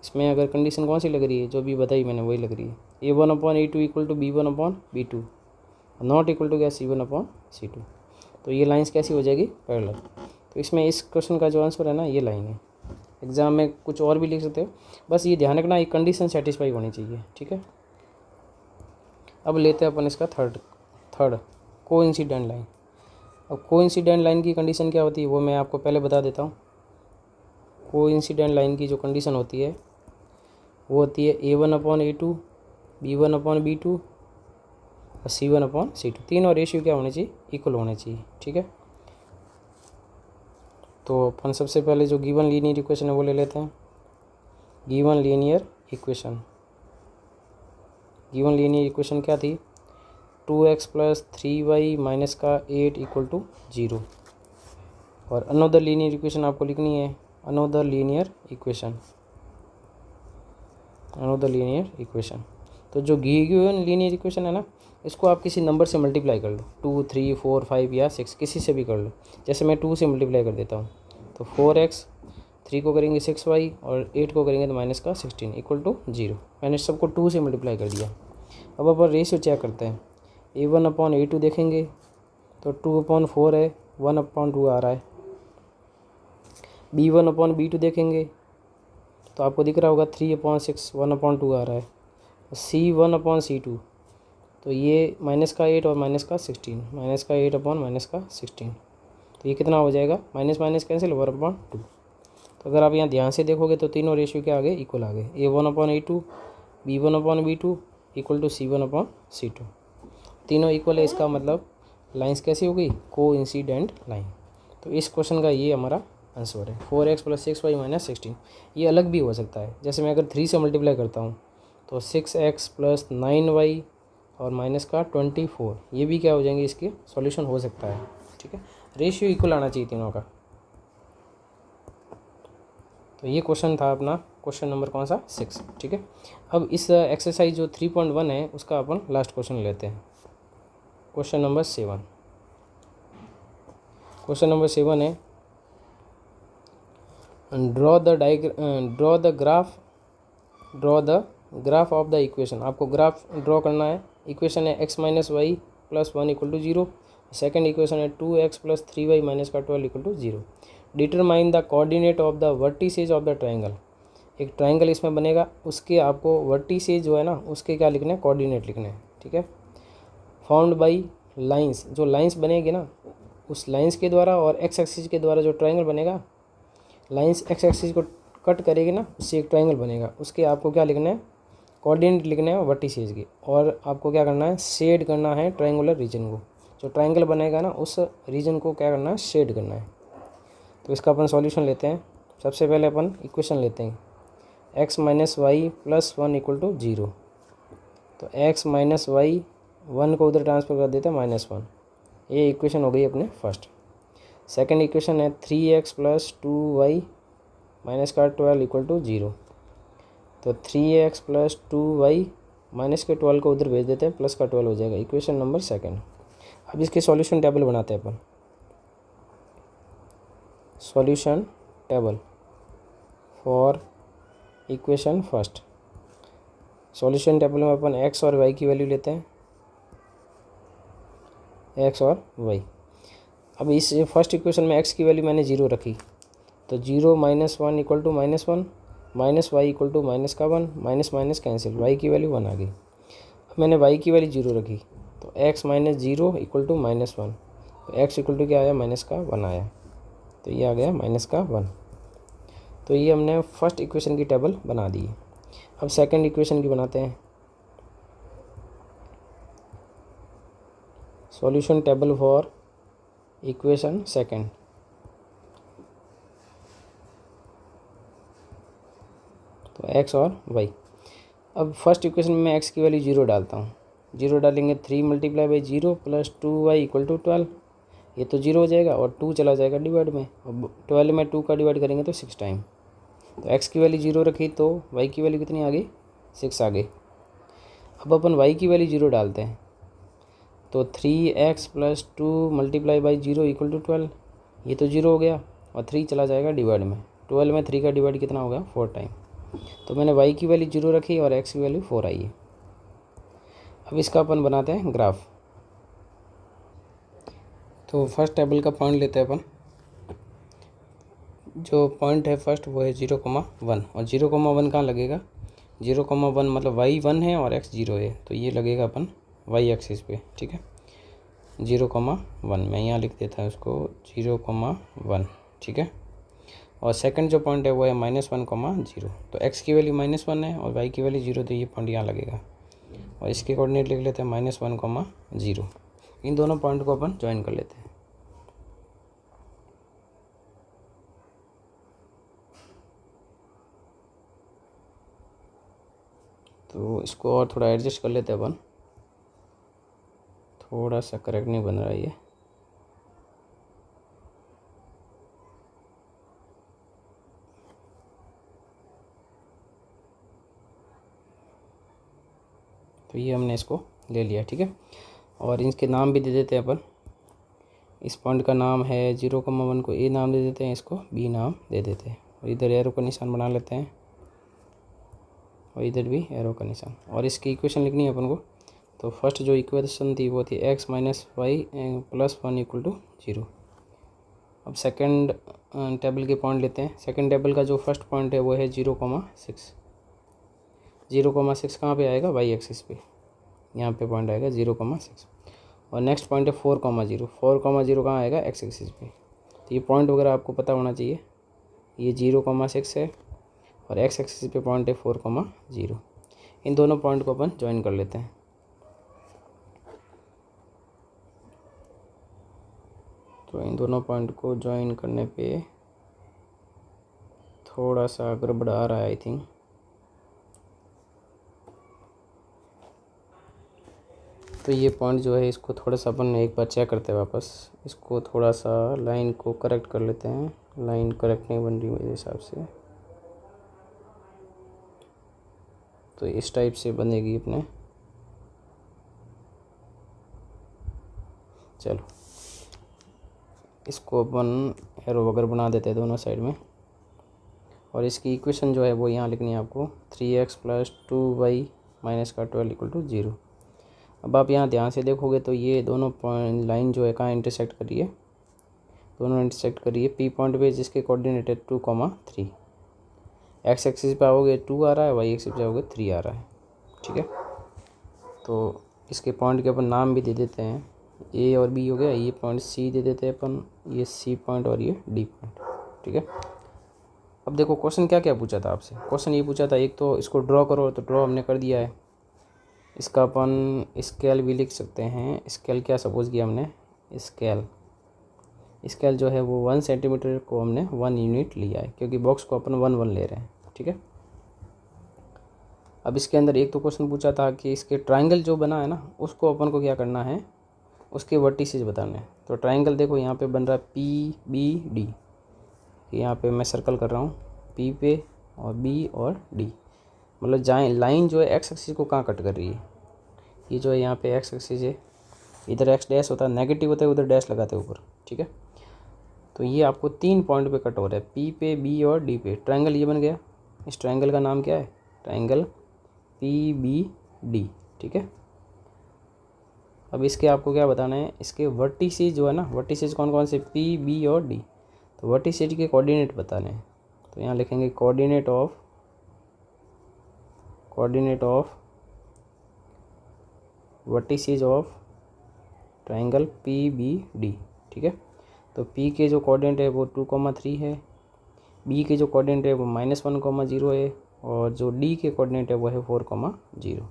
Speaker 1: इसमें अगर कंडीशन कौन सी लग रही है, जो भी बताई मैंने वही लग रही है। a1 upon a2 equal to b1 upon b2, not equal to क्या, c1 अपॉन c2। तो ये लाइंस कैसी हो जाएगी, पैरेलल। तो इसमें इस क्वेश्चन का जो आंसर है ना, ये लाइन है। एग्जाम में कुछ और भी लिख सकते हो, बस ये ध्यान रखना एक कंडीशन सेटिस्फाई होनी चाहिए। ठीक है, अब लेते हैं अपन इसका थर्ड कोइंसिडेंट लाइन। अब कोइंसिडेंट लाइन की कंडीशन क्या होती है वो मैं आपको पहले बता देता हूँ। कोइंसिडेंट लाइन की जो कंडीशन होती है वो होती है a1 upon a2, b1 upon b2 और c1 अपॉन c2। तीनों रेशियो क्या होने चाहिए, इक्वल होने चाहिए। ठीक है, तो अपन सबसे पहले जो गिवन लीनियर इक्वेशन है वो ले लेते हैं। Given linear equation, given linear equation क्या थी, 2x प्लस 3y माइनस का 8 इक्वल टू 0। और अनदर लीनियर इक्वेशन आपको लिखनी है, another linear equation, another linear equation. तो जो गिवन लीनियर इक्वेशन है ना, इसको आप किसी नंबर से मल्टीप्लाई कर लो, 2, 3, 4, 5 या 6 किसी से भी कर लो। जैसे मैं 2 से मल्टीप्लाई कर देता हूँ, तो 4x, 3 को करेंगे 6y और 8 को करेंगे तो माइनस का 16 इक्वल टू 0। मैंने सबको 2 से मल्टीप्लाई कर दिया। अब अपन रेशियो चेक करते हैं। A1/A2 देखेंगे तो 2/4 है, 1/2 आ रहा है। B1/B2 देखेंगे तो आपको दिख रहा होगा 3/6, 1/2 आ रहा है। C1/C2 तो ये माइनस का 8 और माइनस का 16, माइनस का 8 माइनस का 16, तो ये कितना हो जाएगा, माइनस माइनस कैंसिल, 1/2। तो अगर आप यहाँ ध्यान से देखोगे तो तीनों रेशियो क्या आ गए, इक्वल आ गए। A1/A2, B1/B2 equal to C1/C2, तीनों इक्वल है। इसका मतलब लाइंस कैसी हो गई, कोइंसिडेंट लाइन। तो इस क्वेश्चन का ये हमारा आंसर है, 4x + 6y - 16। ये अलग भी हो सकता है, जैसे मैं अगर 3 से मल्टीप्लाई करता हूँ तो 6x + 9y और माइनस का 24, ये भी क्या हो जाएंगे, इसके सॉल्यूशन हो सकता है। ठीक है, रेशियो इक्वल आना चाहिए तीनों का। तो ये क्वेश्चन था अपना, क्वेश्चन नंबर कौन सा, 6। ठीक है, अब इस एक्सरसाइज जो 3.1 है उसका अपन लास्ट क्वेश्चन लेते हैं, क्वेश्चन नंबर 7। क्वेश्चन नंबर 7 है, draw the graph of the equation. आपको ग्राफ ड्रॉ करना है। इक्वेशन है x - y + 1 = 0। सेकेंड इक्वेशन है 2x + 3y - 12 = 0। Determine the coordinate of the vertices of the triangle. एक ट्राइंगल इसमें बनेगा, उसके आपको वर्टिसेज जो है ना, उसके क्या लिखने हैं, कोऑर्डिनेट लिखने हैं। ठीक है, फाउंड बाई लाइंस, जो लाइंस बनेगी ना उस लाइंस के द्वारा और एक्स एक्सिस के द्वारा जो ट्राइंगल बनेगा, लाइंस एक्स एक्सिस को कट करेगी ना, उससे एक ट्राइंगल बनेगा। उसके आपको क्या लिखना है, कोऑर्डिनेट लिखने हैं वर्टिसेज के, और आपको क्या करना है, शेड करना है ट्राइंगुलर रीजन को। जो ट्राइंगल बनेगा ना उस रीजन को क्या करना है, शेड करना है। तो इसका अपन सॉल्यूशन लेते हैं। सबसे पहले अपन इक्वेशन लेते हैं, x - y + 1 = 0। तो x - y 1 को उधर ट्रांसफर कर देते हैं -1। ये इक्वेशन हो गई अपने फर्स्ट। सेकंड इक्वेशन है 3x + 2y - 12 = 0। तो 3x + 2y -12 को उधर भेज देते हैं, प्लस का 12 हो जाएगा। Equation number second. अब इसके सॉल्यूशन टेबल बनाते हैं अपन। Solution table for equation first. Solution table में अपन x और y की वैल्यू लेते हैं, x और y। अब इस फर्स्ट इक्वेशन में x की वैल्यू मैंने 0 रखी, तो 0 - 1 = -1, minus y = -1, minus minus cancel, y की वैल्यू 1 आ गई। अब मैंने y की वैल्यू 0 रखी, तो x - 0 = -1, तो x = क्या आया, -1 आया। तो ये आ गया -1। तो ये हमने फर्स्ट इक्वेशन की टेबल बना दी है। अब सेकंड इक्वेशन की बनाते हैं। Solution table for equation second. तो x और y। अब फर्स्ट इक्वेशन में मैं x की वैल्यू 0 डालता हूँ। 0 डालेंगे, 3 × 0 + 2y = 12। ये तो 0 हो जाएगा और 2 चला जाएगा डिवाइड में। अब 12 में 2 का डिवाइड करेंगे तो 6 टाइम। तो x की वैल्यू 0 रखी तो y की वैल्यू कितनी आ गई, 6 आ गई। अब अपन y की वैल्यू 0 डालते हैं, तो 3x + 2 × 0 = 12। ये तो 0 हो गया और 3 चला जाएगा डिवाइड में। 12 में 3 का डिवाइड कितना होगा, 4 टाइम। तो मैंने y की वैल्यू 0 रखी और x की वैल्यू 4 आई है। अब इसका अपन बनाते हैं ग्राफ। तो फर्स्ट टेबल का पॉइंट लेते हैं अपन। जो पॉइंट है फर्स्ट वो है 0,1, और 0,1 कहाँ लगेगा, 0,1 मतलब y 1 है और x 0 है, तो ये लगेगा अपन y एक्सिस पे। ठीक है, 0,1 मैं यहाँ लिख देता हूँ उसको, 0,1। ठीक है, और सेकंड जो पॉइंट है वो है -1,0। तो x की वैल्यू -1 है और y की वैल्यू 0, तो ये पॉइंट यहाँ लगेगा। और इसके कोऑर्डिनेट लिख लेते हैं -1,0। इन दोनों पॉइंट को अपन ज्वाइन कर लेते हैं। तो इसको और थोड़ा एडजस्ट कर लेते हैं अपन, थोड़ा सा करेक्ट नहीं बन रहा है ये। तो ये हमने इसको ले लिया, ठीक है। और इनके नाम भी दे देते हैं अपन। इस पॉइंट का नाम है 0,1 को ए नाम दे देते हैं, इसको बी नाम दे देते हैं, और इधर एरो का निशान बना लेते हैं, और इधर भी एरो का निशान। और इसकी इक्वेशन लिखनी है अपन को। तो फर्स्ट जो इक्वेशन थी वो थी x - y + 1 = 0। अब सेकंड टेबल के पॉइंट लेते हैं। सेकंड टेबल का जो फर्स्ट पॉइंट है वो है 0,6। 0,6 कहाँ पे आएगा? y एक्सिस पे, यहाँ पे पॉइंट आएगा 0,6। और नेक्स्ट पॉइंट है 4,0। 4,0 कहाँ आएगा? x एक्सिस पे। तो ये पॉइंट वगैरह आपको पता होना चाहिए। ये 0,6 है और x एक्सिस पे पॉइंट है 4,0। इन दोनों पॉइंट को अपन ज्वाइन कर लेते हैं। तो इन दोनों पॉइंट को ज्वाइन करने पे थोड़ा सा गड़बड़ आ रहा है आई थिंक। तो ये पॉइंट जो है इसको थोड़ा सा अपन एक बार चेक करते हैं वापस। इसको थोड़ा सा लाइन को करेक्ट कर लेते हैं। लाइन करेक्ट नहीं बन रही मेरे हिसाब से, तो इस टाइप से बनेगी अपने। चलो इसको अपन एरो वगैरह बना देते हैं दोनों साइड में। और इसकी इक्वेशन जो है वो यहाँ लिखनी है आपको, 3x + 2y - 12 = 0। अब आप यहाँ ध्यान से देखोगे तो ये दोनों पॉइंट लाइन जो है कहाँ इंटरसेक्ट कर रही है? दोनों इंटरसेक्ट कर रही है P पॉइंट पे, जिसके कोऑर्डिनेट है 2,3। x एक्सिस पे आओगे 2 आ रहा है, y एक्सिस पे आओगे 3 आ रहा है, ठीक है। तो इसके पॉइंट के अपन नाम भी दे देते हैं, A और B हो गया। ये पॉइंट C दे देते हैं अपन, ये C पॉइंट और ये D पॉइंट, ठीक है। अब देखो क्वेश्चन क्या क्या पूछा था आपसे। क्वेश्चन ये पूछा था, एक तो इसको ड्रॉ करो, तो ड्रॉ हमने कर दिया है। इसका अपन स्केल भी लिख सकते हैं। स्केल क्या सपोज किया हमने? स्केल जो है वो 1 सेंटीमीटर को हमने 1 यूनिट लिया है, क्योंकि बॉक्स को अपन 1 ले रहे हैं, ठीक है। अब इसके अंदर एक तो क्वेश्चन पूछा था कि इसके ट्राइंगल जो बना है ना, उसको अपन को क्या करना है? उसके वर्टिसेस बताने हैं। तो ट्राइंगल देखो यहाँ पे बन रहा है PBD। यहाँ पे मैं सर्कल कर रहा हूँ P पे, और B और D। मतलब जाए लाइन जो है x एक्सिस को कहाँ कट कर रही है? ये जो है यहाँ पे x एक्सिस है, इधर x डैश होता है, नेगेटिव होता है, उधर डैश लगाते हैं ऊपर, ठीक है। तो ये आपको 3 पॉइंट पे कट हो रहा है, P पे, B और D पे। ट्राइंगल ये बन गया। इस ट्राइंगल का नाम क्या है? ट्राइंगल PBD, ठीक है। अब इसके आपको क्या बताना है? इसके वर्टिसेस जो है ना, वर्टिसेस कौन कौन से? P, B और D। तो वर्टिसेस के कोऑर्डिनेट बताने हैं। तो यहाँ लिखेंगे coordinate of vertices of triangle PBD, ठीक है। तो P के जो कोऑर्डिनेट है वो 2,3 है, B के जो कोऑर्डिनेट है वो -1,0 है, और जो D के कोऑर्डिनेट है वो है 4,0।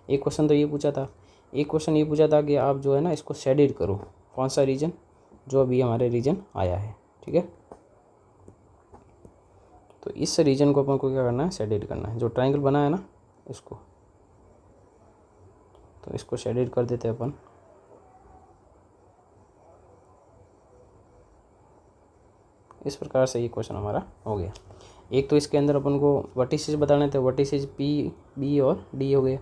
Speaker 1: एक क्वेश्चन तो ये पूछा था। एक क्वेश्चन ये पूछा था कि आप जो है ना इसको शेडेड करो। कौन सा रीजन? जो अभी हमारे रीजन आया है, ठीक है। तो इस रीजन को अपन को क्या करना है? शेडेड करना है। जो ट्राइंगल बना है ना इसको, तो इसको शेडेड कर देते हैं अपन। इस प्रकार से ये क्वेश्चन हमारा हो गया। एक तो इसके अंदर अपन को वर्टिसेस बताने थे, वर्टिसेस P, B और D हो गए।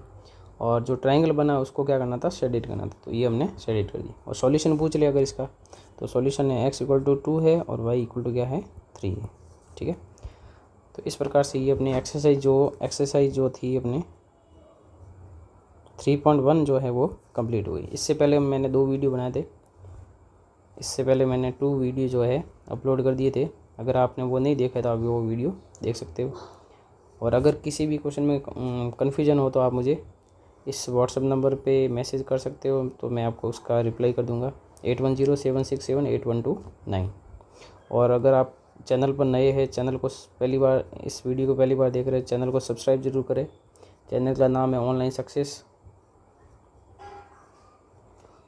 Speaker 1: और जो ट्राइंगल बना उसको क्या करना था? शेडेड करना था। तो ये हमने शेडेड कर दिया। और सॉल्यूशन पूछ लिया अगर इसका, तो सॉल्यूशन है x = 2 है और y = क्या है? 3 है, ठीक है। तो इस प्रकार से ये अपनी एक्सरसाइज जो थी अपने 3.1 जो है वो कंप्लीट हुई। इससे पहले मैंने 2 वीडियो बनाए थे। इससे पहले मैंने 2 वीडियो जो है अपलोड कर दिए थे। अगर आपने वो नहीं देखा तो आप वो वीडियो देख सकते हो। और अगर किसी भी क्वेश्चन में कन्फ्यूजन हो तो आप मुझे इस व्हाट्सएप नंबर पे मैसेज कर सकते हो, तो मैं आपको उसका रिप्लाई कर दूंगा। 8107678129। और अगर आप चैनल पर नए हैं, चैनल को पहली बार, इस वीडियो को पहली बार देख रहे हैं, चैनल को सब्सक्राइब जरूर करें। चैनल का नाम है ऑनलाइन सक्सेस।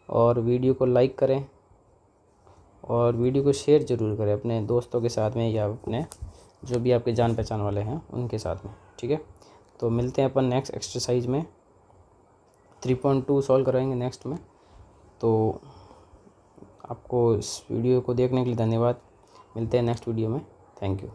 Speaker 1: और वीडियो को लाइक करें और वीडियो को शेयर ज़रूर करें अपने दोस्तों के साथ में, या अपने जो भी आपके जान पहचान वाले हैं उनके साथ में, ठीक है। तो मिलते हैं अपन नेक्स्ट एक्सरसाइज में। 3.2 सॉल्व कराएंगे नेक्स्ट में। तो आपको इस वीडियो को देखने के लिए धन्यवाद। मिलते हैं नेक्स्ट वीडियो में। Thank you.